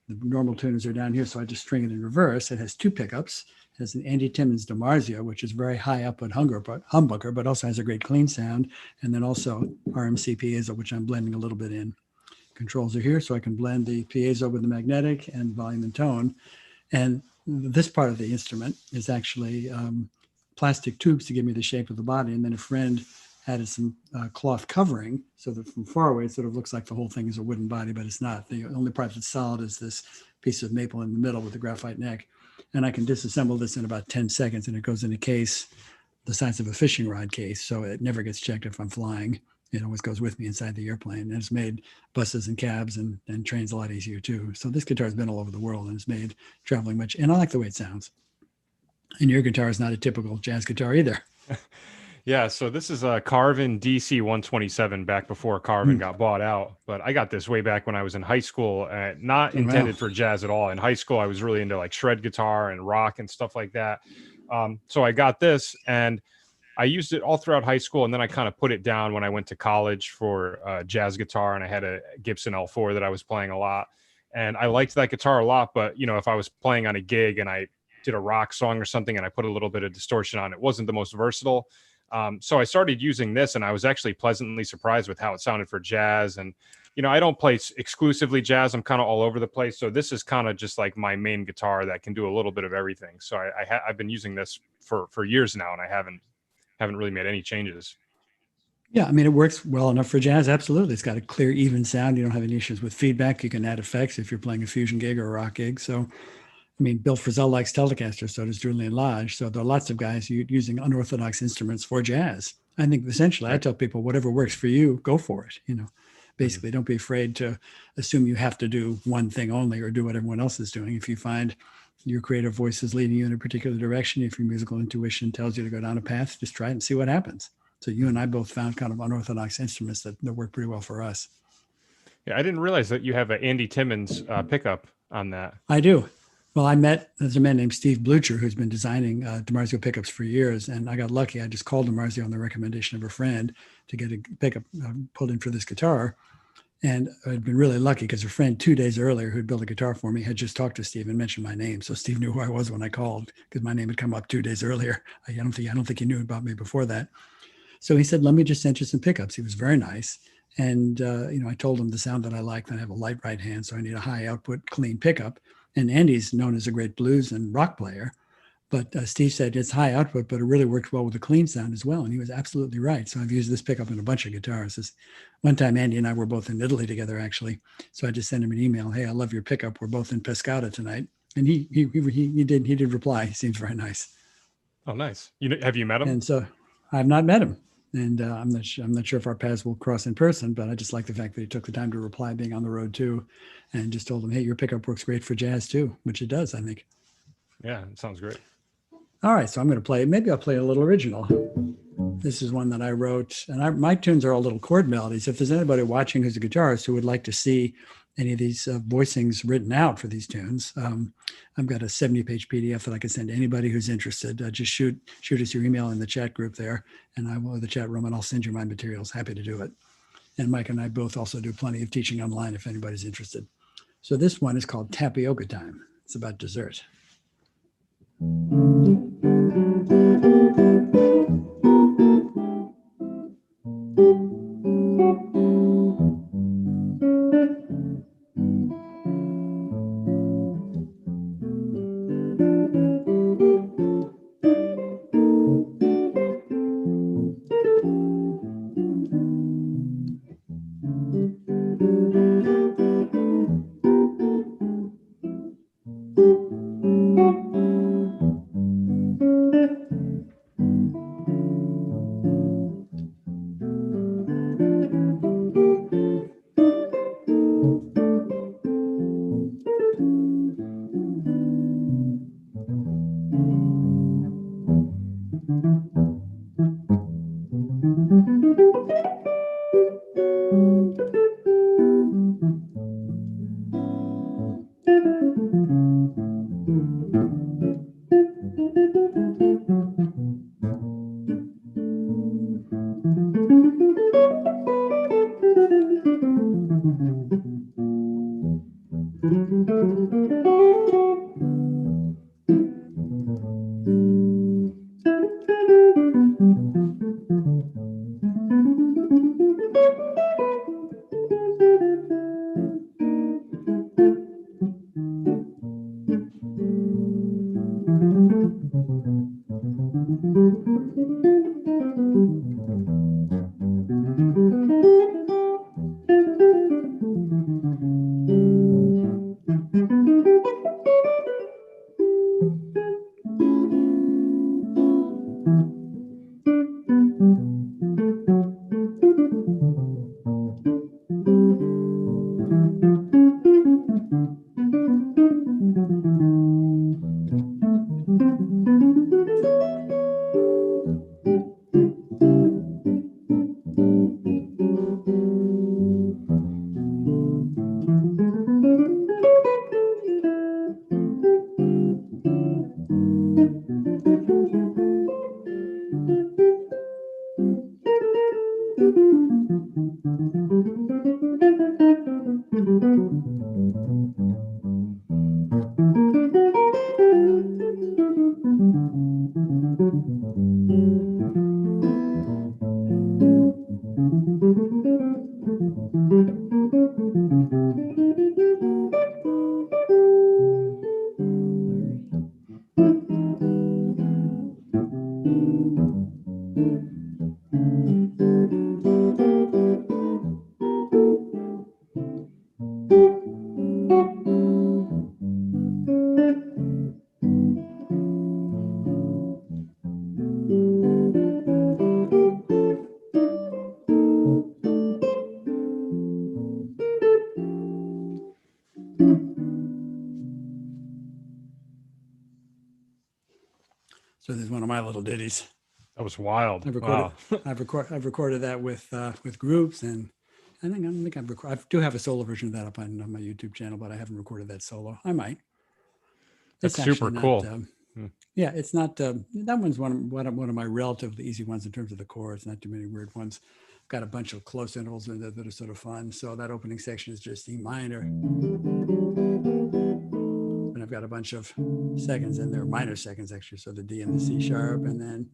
the normal tuners are down here. So I just string it in reverse. It has 2 pickups. It has an Andy Timmons DiMarzio, which is very high output humbucker, but also has a great clean sound. And then also RMC piezo, which I'm blending a little bit in. Controls are here, so I can blend the piezo with the magnetic and volume and tone. And this part of the instrument is actually plastic tubes to give me the shape of the body. And then a friend added some cloth covering so that from far away, it sort of looks like the whole thing is a wooden body, but it's not. The only part that's solid is this piece of maple in the middle with the graphite neck. And I can disassemble this in about 10 seconds, and it goes in a case the size of a fishing rod case. So it never gets checked if I'm flying. It always goes with me inside the airplane. And it's made buses and cabs and trains a lot easier too. So this guitar has been all over the world, and it's made traveling much. And I like the way it sounds. And your guitar is not a typical jazz guitar either. Yeah, so this is a Carvin DC 127 back before Carvin got bought out. But I got this way back when I was in high school, not Oh, wow. intended for jazz at all. In high school, I was really into like shred guitar and rock and stuff like that. So I got this and I used it all throughout high school. And then I kind of put it down when I went to college for jazz guitar. And I had a Gibson L4 that I was playing a lot. And I liked that guitar a lot. But, you know, if I was playing on a gig and I did a rock song or something and I put a little bit of distortion on, it wasn't the most versatile. So I started using this and I was actually pleasantly surprised with how it sounded for jazz. And, you know, I don't play exclusively jazz. I'm kind of all over the place. So this is kind of just like my main guitar that can do a little bit of everything. So I've been using this for years now and I haven't really made any changes. Yeah, I mean, it works well enough for jazz. Absolutely. It's got a clear, even sound. You don't have any issues with feedback. You can add effects if you're playing a fusion gig or a rock gig. So, I mean, Bill Frisell likes Telecaster, so does Julian Lodge. So there are lots of guys using unorthodox instruments for jazz. I think essentially I tell people whatever works for you, go for it. You know, basically don't be afraid to assume you have to do one thing only or do what everyone else is doing. If you find your creative voice is leading you in a particular direction, if your musical intuition tells you to go down a path, just try it and see what happens. So you and I both found kind of unorthodox instruments that work pretty well for us. Yeah, I didn't realize that you have an Andy Timmons pickup on that. I do. Well, there's a man named Steve Blucher who's been designing DiMarzio pickups for years. And I got lucky. I just called DiMarzio on the recommendation of a friend to get a pickup pulled in for this guitar. And I'd been really lucky because a friend 2 days earlier who'd built a guitar for me had just talked to Steve and mentioned my name. So Steve knew who I was when I called because my name had come up 2 days earlier. I don't think he knew about me before that. So he said, let me just send you some pickups. He was very nice. And, I told him the sound that I like, that I have a light right hand. So I need a high output, clean pickup. And Andy's known as a great blues and rock player. But Steve said it's high output, but it really worked well with a clean sound as well. And he was absolutely right. So I've used this pickup in a bunch of guitars. One time, Andy and I were both in Italy together, actually. So I just sent him an email. Hey, I love your pickup. We're both in Pescata tonight. And he did reply. He seems very nice. Oh, nice. Have you met him? And so I've not met him. And I'm not sure if our paths will cross in person, but I just like the fact that he took the time to reply being on the road too, and just told him, hey, your pickup works great for jazz too, which it does, I think. Yeah, it sounds great. All right, so I'm going to play, maybe I'll play a little original. This is one that I wrote, and my tunes are all little chord melodies. If there's anybody watching who's a guitarist who would like to see any of these voicings written out for these tunes, I've got a 70-page PDF that I can send to anybody who's interested. Just shoot us your email in the chat group there, and I will the chat room, and I'll send you my materials. Happy to do it. And Mike and I both also do plenty of teaching online if anybody's interested. So this one is called Tapioca Time. It's about dessert. So there's one of my little ditties. That was wild. Wow. I've recorded that with groups, and I do have a solo version of that up on my YouTube channel, but I haven't recorded that solo. I might. That's super cool. Yeah, it's not. That one's one of my relatively easy ones in terms of the chords. Not too many weird ones. Got a bunch of close intervals in there that are sort of fun. So that opening section is just E minor. And I've got a bunch of seconds in there, minor seconds actually. So the D and the C sharp, and then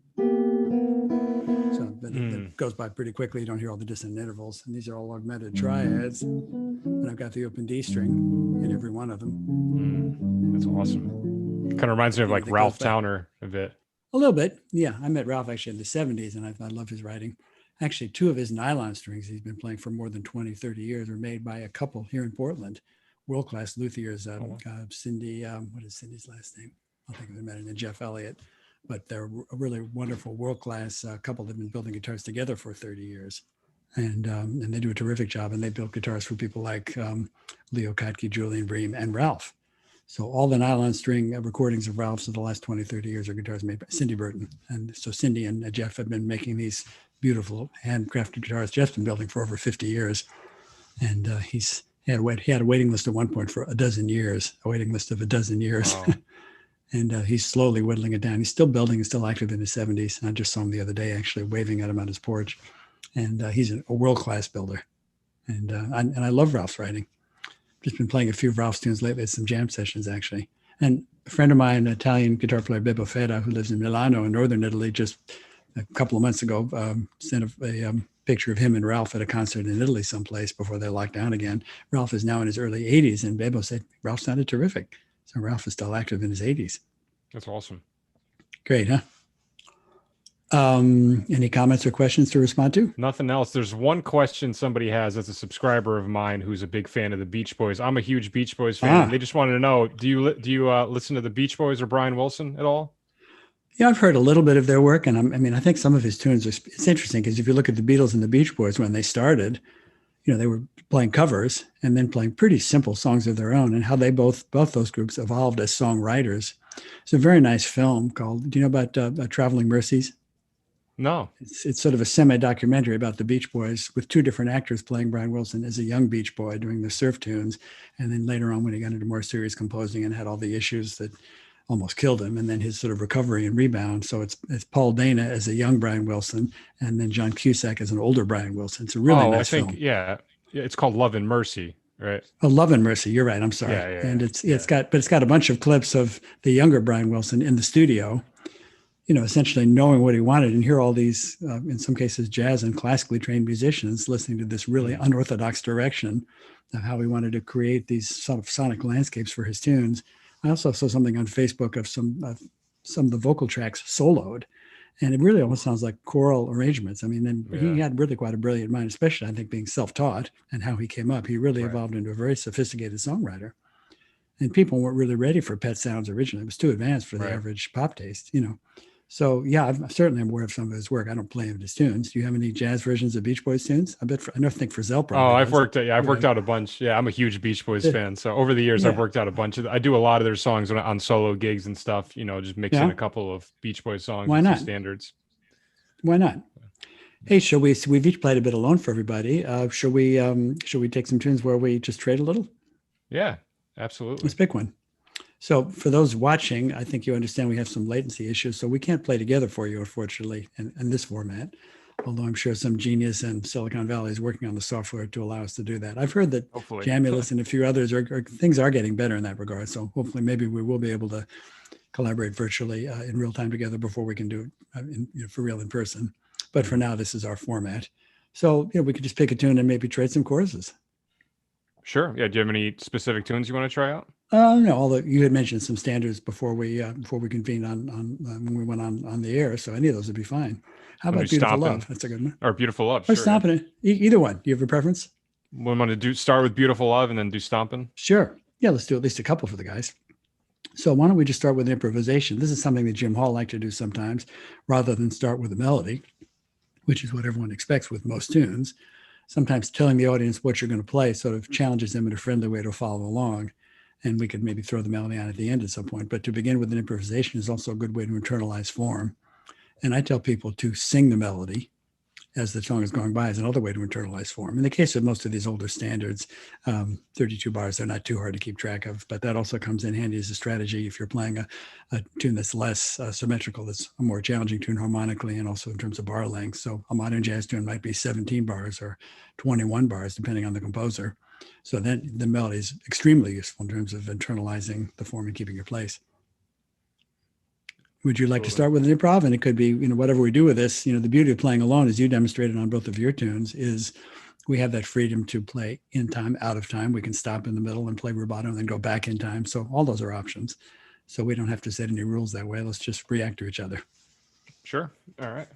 it goes by pretty quickly. You don't hear all the dissonant intervals. And these are all augmented triads. And I've got the open D string in every one of them. That's awesome. Kind of reminds me of like Ralph Towner a bit. A little bit. Yeah. I met Ralph actually in the 70s, and I love his writing. Actually, two of his nylon strings he's been playing for more than 20, 30 years were made by a couple here in Portland, world-class luthiers. Cindy, what is Cindy's last name? I'll think of the man, and Jeff Elliott. But they're a really wonderful world-class couple that have been building guitars together for 30 years. And they do a terrific job. And they built guitars for people like Leo Kottke, Julian Bream, and Ralph. So all the nylon string recordings of Ralph's of the last 20, 30 years are guitars made by Cindy Burton. And so Cindy and Jeff have been making these beautiful handcrafted guitars Jeff's been building for over 50 years. And he had a waiting list at one point for a dozen years. Wow. And he's slowly whittling it down. He's still building and still active in his 70s. And I just saw him the other day actually waving at him on his porch. And he's a world-class builder. And I love Ralph's writing. Just been playing a few of Ralph's tunes lately at some jam sessions, actually. And a friend of mine, an Italian guitar player, Bebo Feta, who lives in Milano in northern Italy, just a couple of months ago, sent a picture of him and Ralph at a concert in Italy someplace before they locked down again. Ralph is now in his early 80s, and Bebo said Ralph sounded terrific. So Ralph is still active in his 80s. That's awesome. Great, huh? Any comments or questions to respond to? Nothing else. There's one question somebody has as a subscriber of mine who's a big fan of the Beach Boys. I'm a huge Beach Boys fan. And they just wanted to know, do you listen to the Beach Boys or Brian Wilson at all? Yeah, I've heard a little bit of their work, and I think some of his tunes it's interesting because if you look at the Beatles and the Beach Boys when they started, they were playing covers and then playing pretty simple songs of their own, and how they both those groups evolved as songwriters. It's a very nice film called. Do you know about Traveling Mercies? No. It's sort of a semi-documentary about the Beach Boys with two different actors playing Brian Wilson as a young Beach Boy doing the surf tunes, and then later on when he got into more serious composing and had all the issues that almost killed him, and then his sort of recovery and rebound. So it's Paul Dana as a young Brian Wilson, and then John Cusack as an older Brian Wilson. It's a really nice film. Yeah, it's called Love and Mercy, right? Oh, Love and Mercy. You're right. I'm sorry. Yeah. And it's got a bunch of clips of the younger Brian Wilson in the studio, essentially knowing what he wanted, and hear all these, in some cases, jazz and classically trained musicians listening to this really unorthodox direction of how he wanted to create these sort of sonic landscapes for his tunes. I also saw something on Facebook of some of the vocal tracks soloed, and it really almost sounds like choral arrangements. He had really quite a brilliant mind, especially I think being self-taught and how he came up. He really evolved into a very sophisticated songwriter, and people weren't really ready for Pet Sounds originally. It was too advanced for the average pop taste, So yeah, I'm certainly aware of some of his work. I don't play any of his tunes. Do you have any jazz versions of Beach Boys tunes? I think Frizzell probably. Oh, I've worked out a bunch. Yeah, I'm a huge Beach Boys fan. So over the years, I've worked out a bunch of. I do a lot of their songs on solo gigs and stuff. Just mix in a couple of Beach Boys songs. Why not? Standards. Why not? Hey, we've each played a bit alone for everybody. Shall we take some tunes where we just trade a little? Yeah, absolutely. Let's pick one. So for those watching, I think you understand we have some latency issues, so we can't play together for you, unfortunately, in this format, although I'm sure some genius in Silicon Valley is working on the software to allow us to do that. I've heard that Jamulus and a few others things are getting better in that regard, so hopefully maybe we will be able to collaborate virtually in real time together before we can do it for real in person. But for now, this is our format. So we could just pick a tune and maybe trade some choruses. Sure. Yeah. Do you have any specific tunes you want to try out? No, although you had mentioned some standards before we convened on when we went on the air, so any of those would be fine. How about Beautiful Love? That's a good one. Or Beautiful Love. Or Sure, Stompin'. Yeah. Either one. Do you have a preference? We want to start with Beautiful Love and then do Stompin'? Sure. Yeah, let's do at least a couple for the guys. So why don't we just start with improvisation? This is something that Jim Hall liked to do sometimes, rather than start with a melody, which is what everyone expects with most tunes. Sometimes telling the audience what you're going to play sort of challenges them in a friendly way to follow along. And we could maybe throw the melody on at the end at some point. But to begin with an improvisation is also a good way to internalize form. And I tell people to sing the melody as the song is going by is another way to internalize form. In the case of most of these older standards, 32 bars, they're not too hard to keep track of, but that also comes in handy as a strategy if you're playing a tune that's less symmetrical, that's a more challenging tune harmonically and also in terms of bar length. So a modern jazz tune might be 17 bars or 21 bars, depending on the composer. So then the melody is extremely useful in terms of internalizing the form and keeping your place. Would you like to start with an improv? And it could be, whatever we do with this, the beauty of playing alone, as you demonstrated on both of your tunes, is we have that freedom to play in time, out of time. We can stop in the middle and play rubato and then go back in time. So all those are options. So we don't have to set any rules that way. Let's just react to each other. Sure. All right.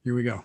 Here we go.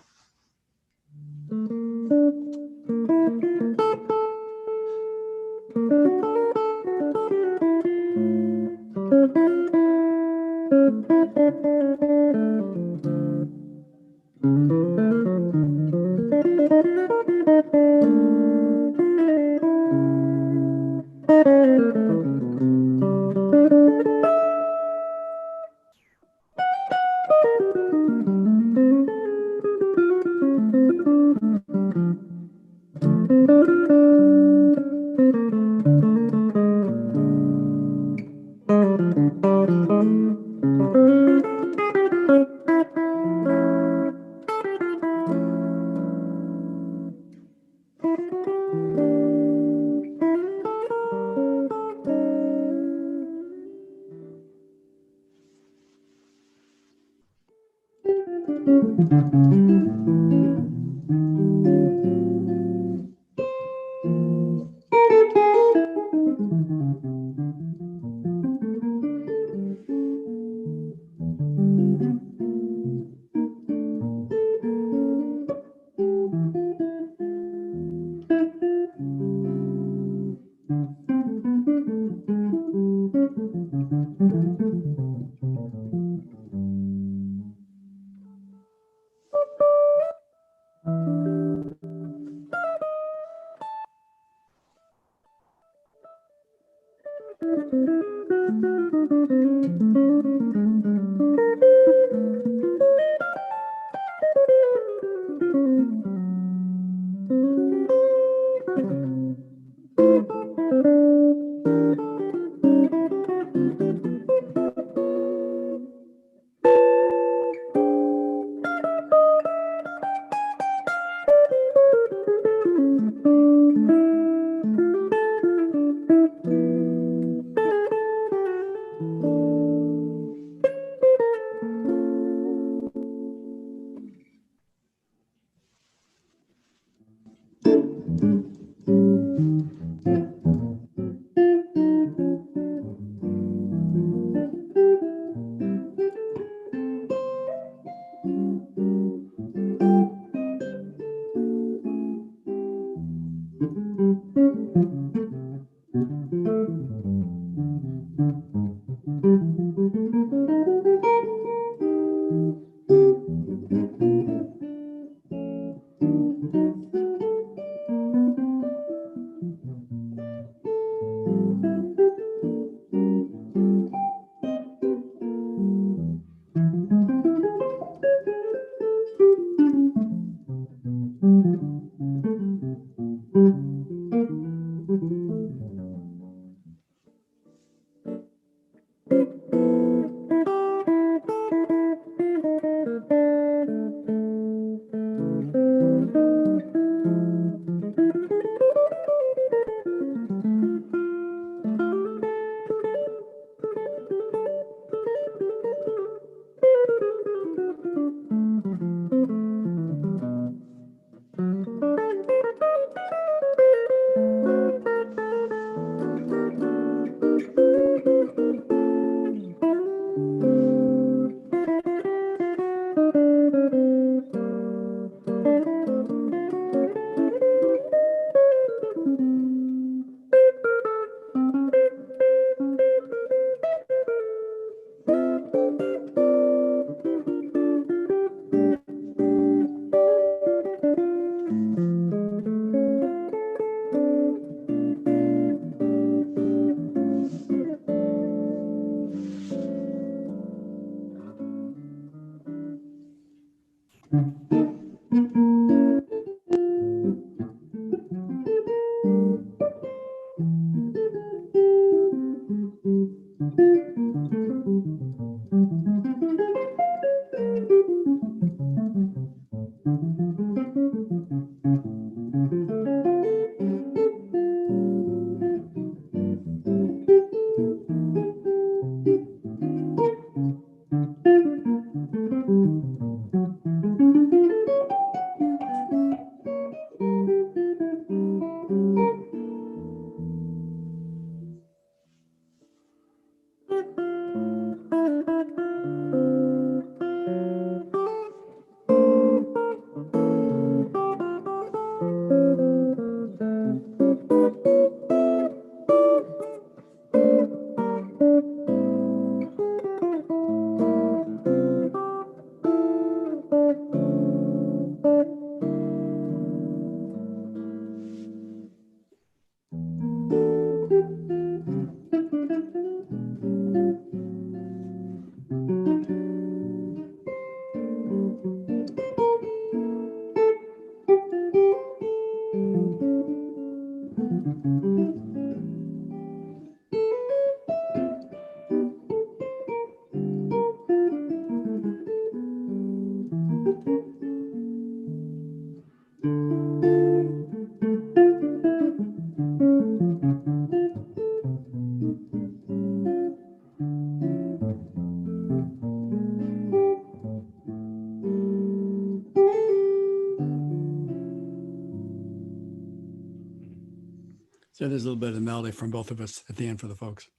So there's a little bit of the melody from both of us at the end for the folks.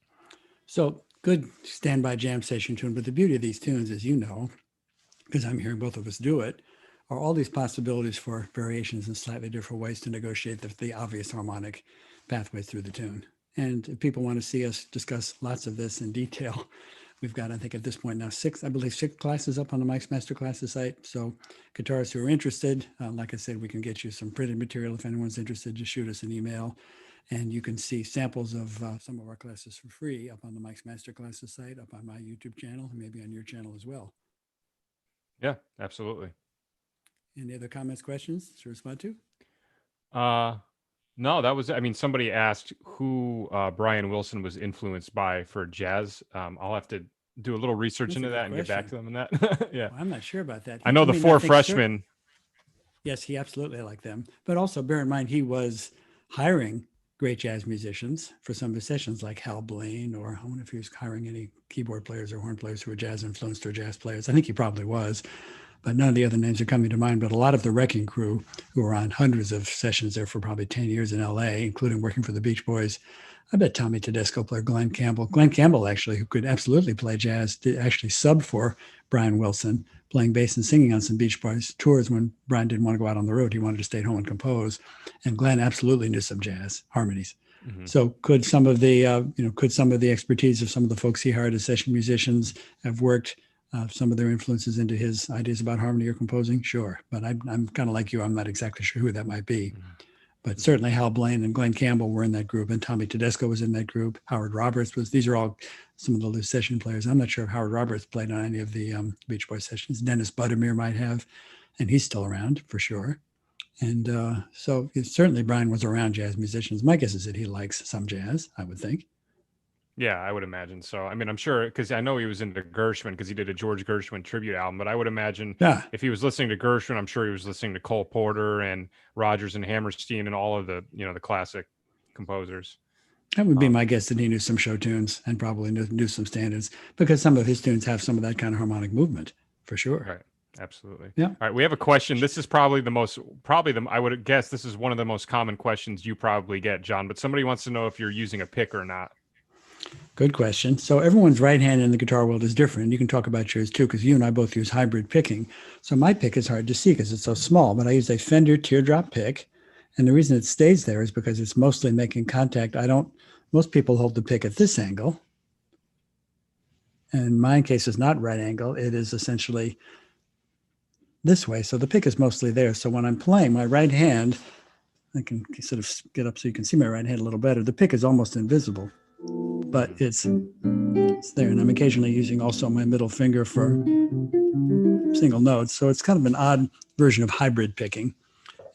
So good standby jam session tune. But the beauty of these tunes, as you know, because I'm hearing both of us do it, are all these possibilities for variations in slightly different ways to negotiate the obvious harmonic pathways through the tune. And if people want to see us discuss lots of this in detail, we've got, I think at this point now, six classes up on the Mike's Masterclasses site. So guitarists who are interested, like I said, we can get you some printed material. If anyone's interested, just shoot us an email. And you can see samples of some of our classes for free up on the Mike's Masterclasses site, up on my YouTube channel, and maybe on your channel as well. Yeah, absolutely. Any other comments, questions to respond to? No, that was, I mean, somebody asked who Brian Wilson was influenced by for jazz. I'll have to do a little research into that and get back to them on that. Yeah. Well, I'm not sure about that. I know the four freshmen. Yes, he absolutely liked them. But also bear in mind, he was hiring great jazz musicians for some of his sessions, like Hal Blaine, or I wonder if he was hiring any keyboard players or horn players who were jazz influenced or jazz players. I think he probably was, but none of the other names are coming to mind. But a lot of the Wrecking Crew, who were on hundreds of sessions there for probably 10 years in LA, including working for the Beach Boys. I bet Tommy Tedesco played Glenn Campbell. Glenn Campbell, actually, who could absolutely play jazz, did actually sub for Brian Wilson, playing bass and singing on some Beach Boys tours when Brian didn't want to go out on the road. He wanted to stay at home and compose. And Glenn absolutely knew some jazz harmonies. Mm-hmm. So could some of the expertise of some of the folks he hired as session musicians have worked some of their influences into his ideas about harmony or composing? Sure. But I'm kind of like you. I'm not exactly sure who that might be. Mm-hmm. But certainly Hal Blaine and Glenn Campbell were in that group, and Tommy Tedesco was in that group. Howard Roberts was. These are all some of the loose session players. I'm not sure if Howard Roberts played on any of the Beach Boys sessions. Dennis Buttermere might have, and he's still around for sure. And so certainly Brian was around jazz musicians. My guess is that he likes some jazz, I would think. Yeah, I would imagine so. I mean, I'm sure, because I know he was into Gershwin because he did a George Gershwin tribute album, but I would imagine if he was listening to Gershwin, I'm sure he was listening to Cole Porter and Rodgers and Hammerstein and all of the, the classic composers. That would be my guess, that he knew some show tunes and probably knew some standards, because some of his tunes have some of that kind of harmonic movement for sure. Right. Absolutely. Yeah. All right. We have a question. This is I would guess this is one of the most common questions you probably get, John, but somebody wants to know if you're using a pick or not. Good question. So everyone's right hand in the guitar world is different. You can talk about yours too, because you and I both use hybrid picking. So my pick is hard to see because it's so small, but I use a Fender teardrop pick. And the reason it stays there is because it's mostly making contact. Most people hold the pick at this angle. And in my case is not right angle. It is essentially this way. So the pick is mostly there. So when I'm playing my right hand, I can sort of get up so you can see my right hand a little better. The pick is almost invisible, but it's there. And I'm occasionally using also my middle finger for single notes. So it's kind of an odd version of hybrid picking.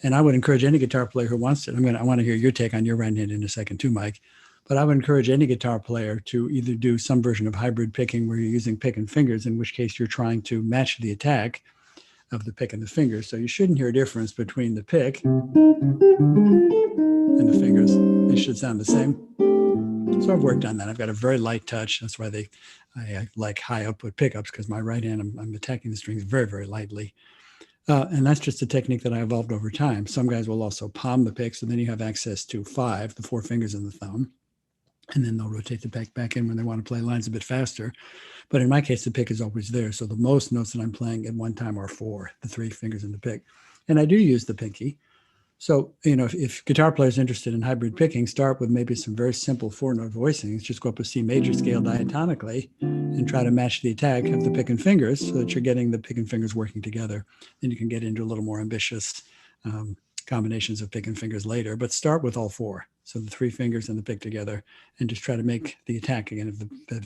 And I would encourage any guitar player who wants it. I want to hear your take on your right hand in a second too, Mike. But I would encourage any guitar player to either do some version of hybrid picking where you're using pick and fingers, in which case you're trying to match the attack of the pick and the fingers. So you shouldn't hear a difference between the pick and the fingers. They should sound the same. So I've worked on that. I've got a very light touch. That's why I like high output pickups, because my right hand, I'm attacking the strings very, very lightly. And that's just a technique that I evolved over time. Some guys will also palm the pick, so then you have access to the 4 fingers and the thumb. And then they'll rotate the pick back in when they want to play lines a bit faster. But in my case, the pick is always there. So the most notes that I'm playing at one time are 4, the 3 fingers in the pick. And I do use the pinky. So, if guitar players are interested in hybrid picking, start with maybe some very simple 4-note voicings. Just go up a C major scale diatonically and try to match the attack of the pick and fingers so that you're getting the pick and fingers working together. Then you can get into a little more ambitious combinations of pick and fingers later, but start with all 4. So the 3 fingers and the pick together, and just try to make the attack again of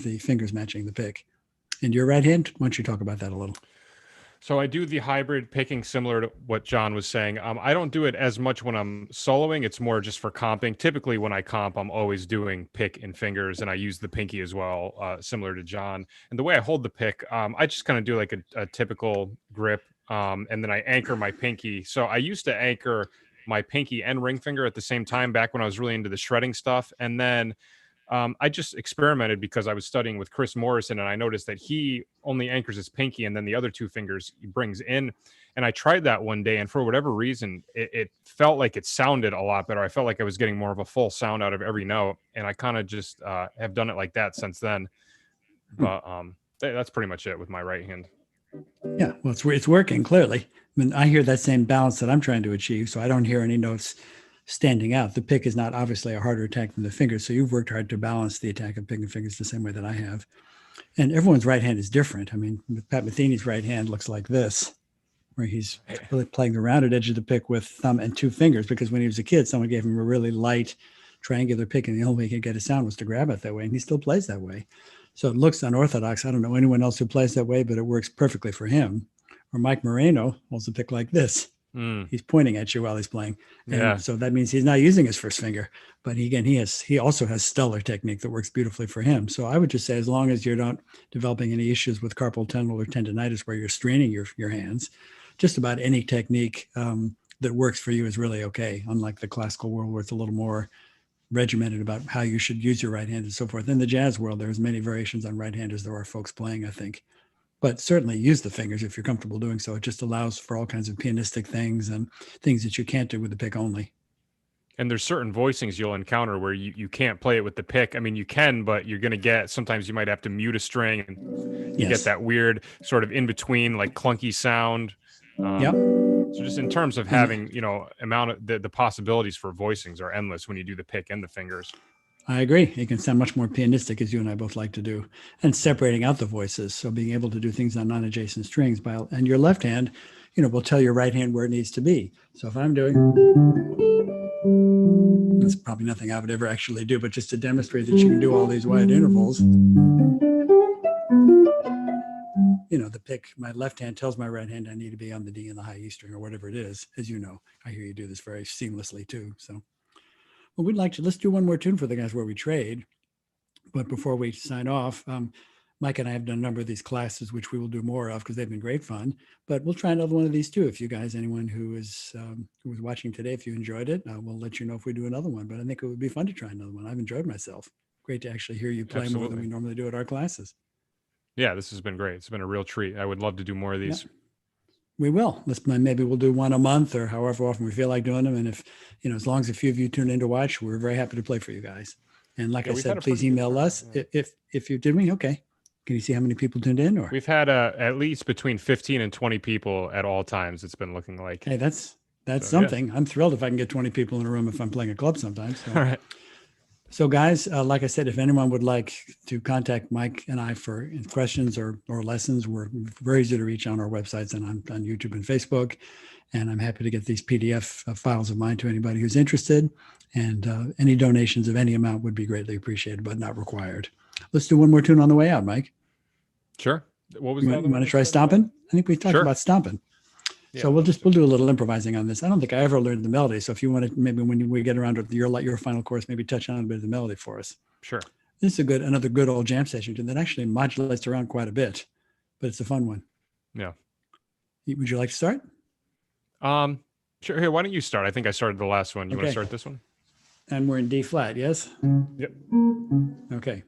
the fingers matching the pick. And your right hand, why don't you talk about that a little? So I do the hybrid picking similar to what John was saying. I don't do it as much when I'm soloing. It's more just for comping. Typically, when I comp, I'm always doing pick and fingers, and I use the pinky as well, similar to John. And the way I hold the pick, I just kind of do like a typical grip, and then I anchor my pinky. So I used to anchor my pinky and ring finger at the same time back when I was really into the shredding stuff. And then I just experimented because I was studying with Chris Morrison, and I noticed that he only anchors his pinky and then the other two fingers he brings in. And I tried that one day, and for whatever reason, it felt like it sounded a lot better. I felt like I was getting more of a full sound out of every note, and I kind of just have done it like that since then. But that's pretty much it with my right hand. Yeah, well, it's working clearly. I mean, I hear that same balance that I'm trying to achieve, so I don't hear any notes standing out. The pick is not obviously a harder attack than the fingers, so you've worked hard to balance the attack of pick and fingers the same way that I have. And everyone's right hand is different. I mean, Pat Metheny's right hand looks like this, where he's really playing the rounded edge of the pick with thumb and two fingers, because when he was a kid, someone gave him a really light triangular pick, and the only way he could get a sound was to grab it that way, and he still plays that way. So it looks unorthodox. I don't know anyone else who plays that way, but it works perfectly for him. Or Mike Moreno holds the pick like this. He's pointing at you while he's playing. And so that means he's not using his first finger. But he also has stellar technique that works beautifully for him. So I would just say, as long as you're not developing any issues with carpal tunnel or tendonitis where you're straining your hands, just about any technique that works for you is really okay, unlike the classical world where it's a little more regimented about how you should use your right hand and so forth. In the jazz world, there's many variations on right hand as there are folks playing, I think. But certainly use the fingers if you're comfortable doing so. It just allows for all kinds of pianistic things and things that you can't do with the pick only. And there's certain voicings you'll encounter where you can't play it with the pick. I mean, you can, but you're going to sometimes you might have to mute a string, and you get that weird sort of in between, like clunky sound. So just in terms of having, amount of the possibilities for voicings are endless when you do the pick and the fingers. I agree. It can sound much more pianistic, as you and I both like to do, and separating out the voices. So being able to do things on non-adjacent strings and your left hand, will tell your right hand where it needs to be. So if I'm doing, that's probably nothing I would ever actually do, but just to demonstrate that you can do all these wide intervals, the pick, my left hand tells my right hand I need to be on the D and the high E string or whatever it is. As you know, I hear you do this very seamlessly too. So. Well, let's do one more tune for the guys where we trade. But before we sign off, Mike and I have done a number of these classes, which we will do more of because they've been great fun. But we'll try another one of these too. If you guys, anyone who was watching today, if you enjoyed it, we'll let you know if we do another one. But I think it would be fun to try another one. I've enjoyed myself. Great to actually hear you play more than we normally do at our classes. Yeah, this has been great. It's been a real treat. I would love to do more of these. Yeah. We will. Maybe we'll do one a month or however often we feel like doing them. And if, as long as a few of you tune in to watch, we're very happy to play for you guys. And like I said, please email us if you did me. Okay. Can you see how many people tuned in? Or we've had at least between 15 and 20 people at all times. It's been looking like. Hey, that's something. Yeah. I'm thrilled if I can get 20 people in a room if I'm playing a club sometimes. So. All right. So guys, like I said, if anyone would like to contact Mike and I for questions or lessons, we're very easy to reach on our websites and on YouTube and Facebook. And I'm happy to get these PDF files of mine to anybody who's interested. And any donations of any amount would be greatly appreciated, but not required. Let's do one more tune on the way out, Mike. Sure. What was you want to try stomping? I think we talked about stomping. Yeah, so we'll do a little improvising on this. I don't think I ever learned the melody. So if you want to, maybe when we get around to your final course, maybe touch on a bit of the melody for us. Sure. This is another good old jam session tune that actually modulates around quite a bit, but it's a fun one. Yeah. Would you like to start? Sure. Here, why don't you start? I think I started the last one. You want to start this one? And we're in D flat, yes? Yep. Okay.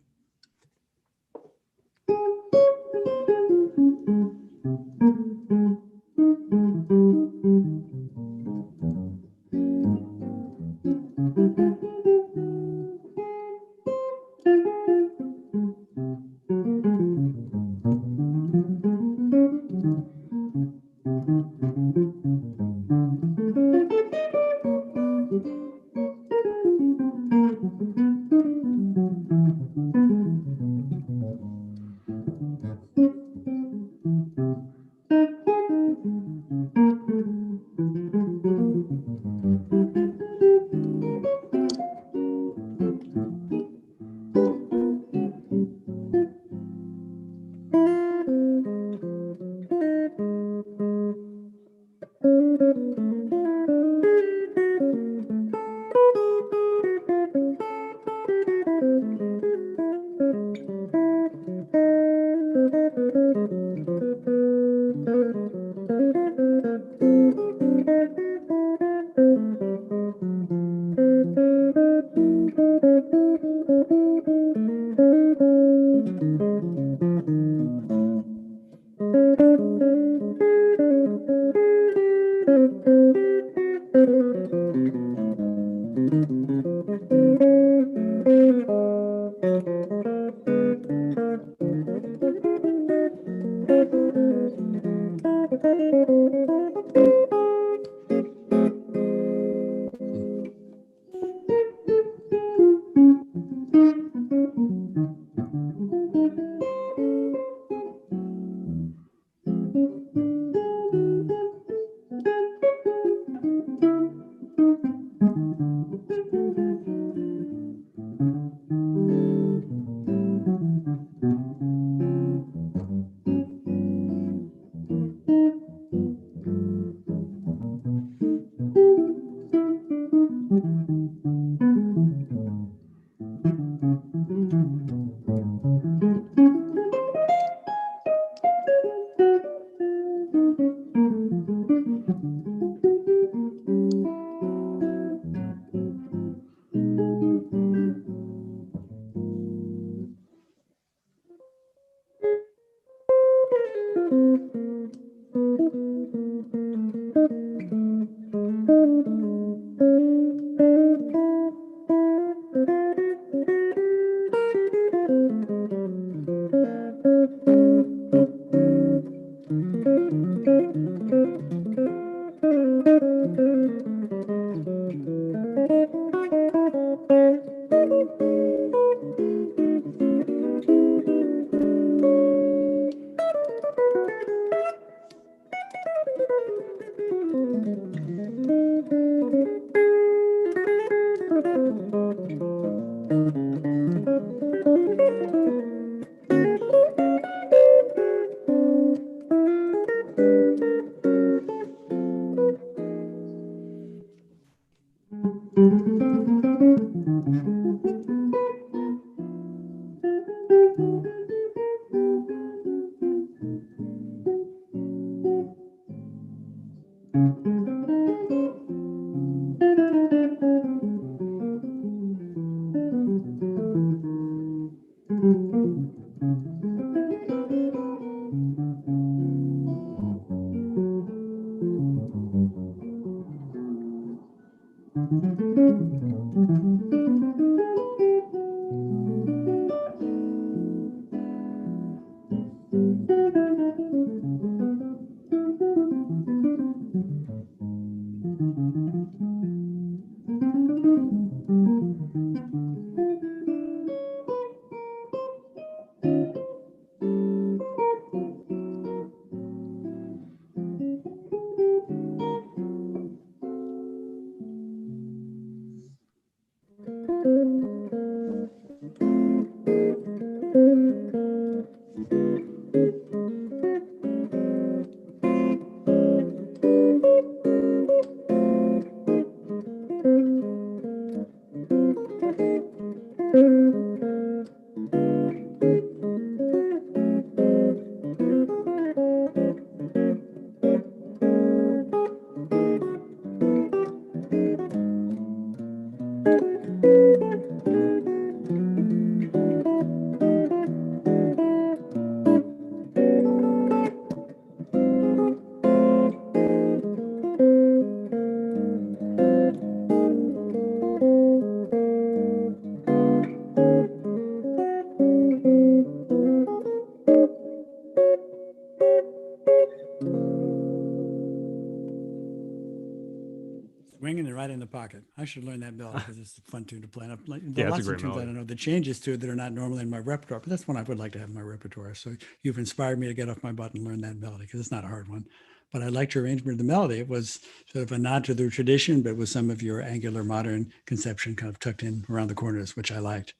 Swinging it right in the pocket. I should learn that melody because it's a fun tune to play. And Yeah, lots it's a of great tunes I melody. don't know the changes to that are not normally in my repertoire, but that's one I would like to have in my repertoire. So you've inspired me to get off my butt and learn that melody because it's not a hard one. But I liked your arrangement of the melody. It was sort of a nod to the tradition, but with some of your angular modern conception kind of tucked in around the corners, which I liked.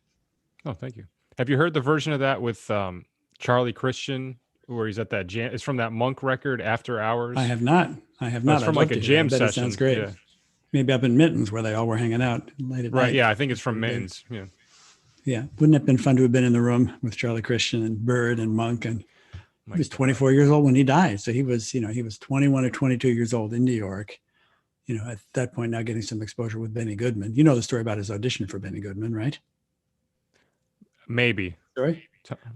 Oh, thank you. Have you heard the version of that with Charlie Christian, where he's at that jam? It's from that Monk record, After Hours. I have not. It's I'd from love like a to hear that. I jam bet it session. sounds great. Yeah. Maybe up in Mittens where they all were hanging out late at Right. night. Yeah, I think it's from Mittens. Yeah. Yeah. Wouldn't it have been fun to have been in the room with Charlie Christian and Bird and Monk? And he was 24 years old when he died. So he was 21 or 22 years old in New York. At that point now getting some exposure with Benny Goodman. You know the story about his audition for Benny Goodman, right? Maybe. Sorry?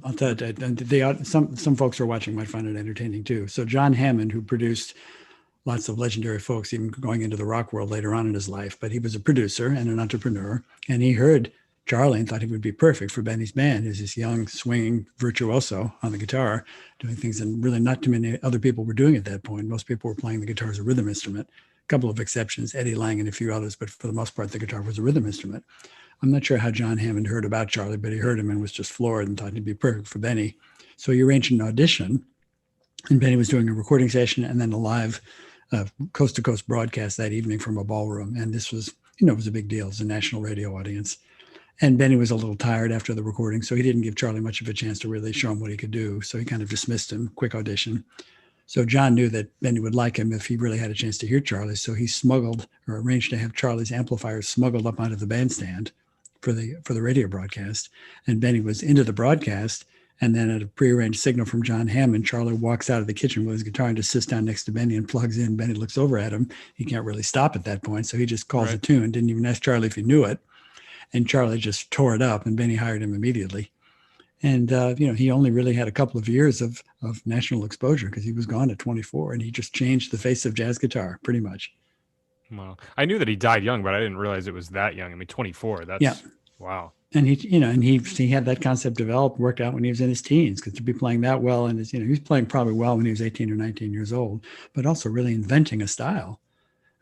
I'll tell you, some folks who are watching might find it entertaining too. So John Hammond, who produced lots of legendary folks, even going into the rock world later on in his life, but he was a producer and an entrepreneur. And he heard Charlie and thought he would be perfect for Benny's band. He's this young, swinging virtuoso on the guitar, doing things that really not too many other people were doing at that point. Most people were playing the guitar as a rhythm instrument. A couple of exceptions, Eddie Lang and a few others, but for the most part, the guitar was a rhythm instrument. I'm not sure how John Hammond heard about Charlie, but he heard him and was just floored and thought he'd be perfect for Benny. So he arranged an audition, and Benny was doing a recording session and then a live coast-to-coast broadcast that evening from a ballroom. And this was, it was a big deal. It was a national radio audience. And Benny was a little tired after the recording, so he didn't give Charlie much of a chance to really show him what he could do. So he kind of dismissed him, quick audition. So John knew that Benny would like him if he really had a chance to hear Charlie. So he smuggled or arranged to have Charlie's amplifiers smuggled up onto the bandstand for the radio broadcast. And Benny was into the broadcast. And then at a prearranged signal from John Hammond, Charlie walks out of the kitchen with his guitar and just sits down next to Benny and plugs in. Benny looks over at him. He can't really stop at that point. So he just calls a tune, didn't even ask Charlie if he knew it. And Charlie just tore it up, and Benny hired him immediately. And, he only really had a couple of years of national exposure because he was gone at 24, and he just changed the face of jazz guitar pretty much. Wow. I knew that he died young, but I didn't realize it was that young. I mean, 24, that's, wow. And he had that concept developed, worked out when he was in his teens, because to be playing that well, and he was playing probably well when he was 18 or 19 years old, but also really inventing a style.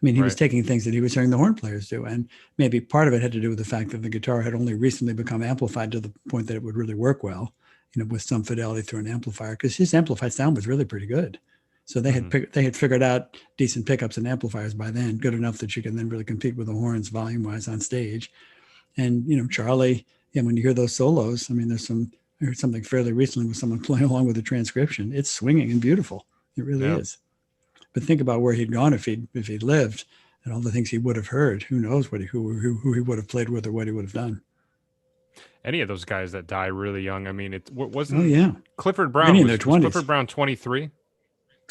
I mean, he was taking things that he was hearing the horn players do. And maybe part of it had to do with the fact that the guitar had only recently become amplified to the point that it would really work well, with some fidelity through an amplifier, because his amplified sound was really pretty good. So they had figured out decent pickups and amplifiers by then, good enough that you can then really compete with the horns volume-wise on stage. And, Charlie, when you hear those solos, I mean, I heard something fairly recently with someone playing along with the transcription. It's swinging and beautiful. It really is. But think about where he'd gone if he'd lived and all the things he would have heard. Who knows who he would have played with or what he would have done. Any of those guys that die really young. I mean, it wasn't. Clifford Brown. Many in their 20s. Clifford Brown 23.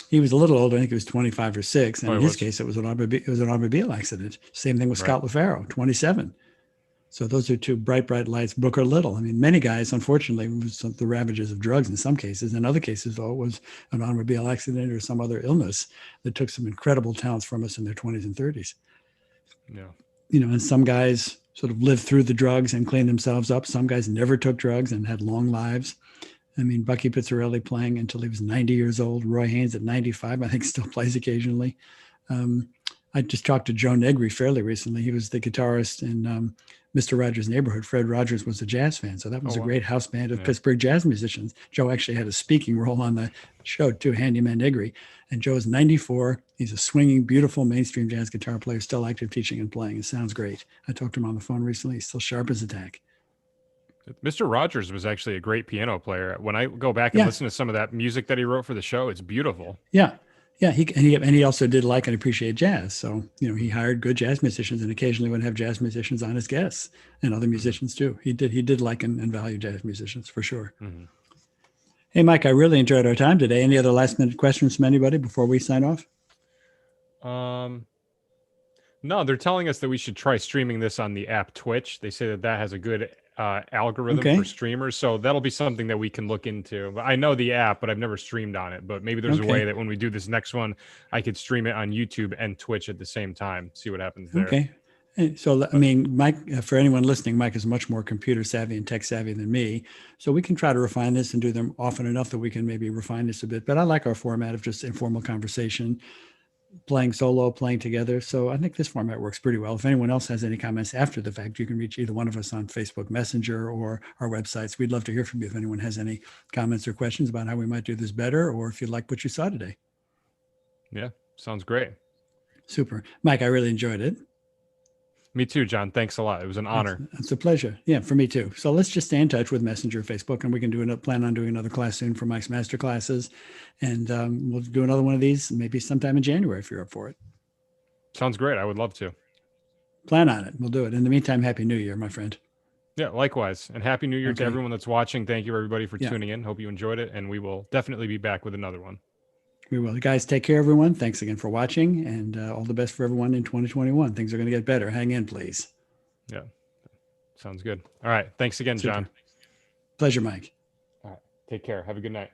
He was a little older. I think he was 25 or 6. And in his case, it was an automobile accident. Same thing with Scott LaFaro, 27. So those are two bright lights, Book or Little. I mean, many guys, unfortunately, was the ravages of drugs in some cases. In other cases, though, it was an automobile accident or some other illness that took some incredible talents from us in their 20s and 30s. Yeah. And some guys sort of lived through the drugs and cleaned themselves up. Some guys never took drugs and had long lives. I mean, Bucky Pizzarelli playing until he was 90 years old. Roy Haynes at 95, I think, still plays occasionally. I just talked to Joe Negri fairly recently. He was the guitarist in Mr. Rogers' Neighborhood. Fred Rogers was a jazz fan, so that was a great house band of Pittsburgh jazz musicians. Joe actually had a speaking role on the show too, Handyman Negri. And Joe is 94. He's a swinging, beautiful mainstream jazz guitar player, still active teaching and playing. It sounds great. I talked to him on the phone recently. He's still sharp as a tack. Mr. Rogers was actually a great piano player. When I go back and listen to some of that music that he wrote for the show, it's beautiful. Yeah. Yeah, he also did like and appreciate jazz. So, he hired good jazz musicians and occasionally would have jazz musicians on as guests and other musicians too. He did like and value jazz musicians for sure. Mm-hmm. Hey, Mike, I really enjoyed our time today. Any other last minute questions from anybody before we sign off? No, they're telling us that we should try streaming this on the app Twitch. They say that has a good algorithm for streamers, so that'll be something that we can look into. I know the app, but I've never streamed on it. But maybe there's a way that when we do this next one, I could stream it on YouTube and Twitch at the same time. See what happens there. Okay. So, I mean, Mike, for anyone listening, Mike is much more computer savvy and tech savvy than me. So we can try to refine this and do them often enough that we can maybe refine this a bit. But I like our format of just informal conversation, playing solo, playing together. So I think this format works pretty well. If anyone else has any comments after the fact, you can reach either one of us on Facebook Messenger or our websites. We'd love to hear from you if anyone has any comments or questions about how we might do this better, or if you like what you saw today. Yeah, sounds great. Super. Mike, I really enjoyed it. Me too, John. Thanks a lot. It was an honor. It's a pleasure. Yeah, for me too. So let's just stay in touch with Messenger, Facebook, and we can plan on doing another class soon for Mike's master classes. And we'll do another one of these maybe sometime in January if you're up for it. Sounds great. I would love to. Plan on it. We'll do it. In the meantime, Happy New Year, my friend. Yeah, likewise. And Happy New Year to everyone that's watching. Thank you, everybody, for tuning in. Hope you enjoyed it. And we will definitely be back with another one. We will. Guys, take care, everyone. Thanks again for watching, and all the best for everyone in 2021. Things are going to get better. Hang in, please. Yeah. Sounds good. All right. Thanks again, Super. John. Pleasure, Mike. All right. Take care. Have a good night.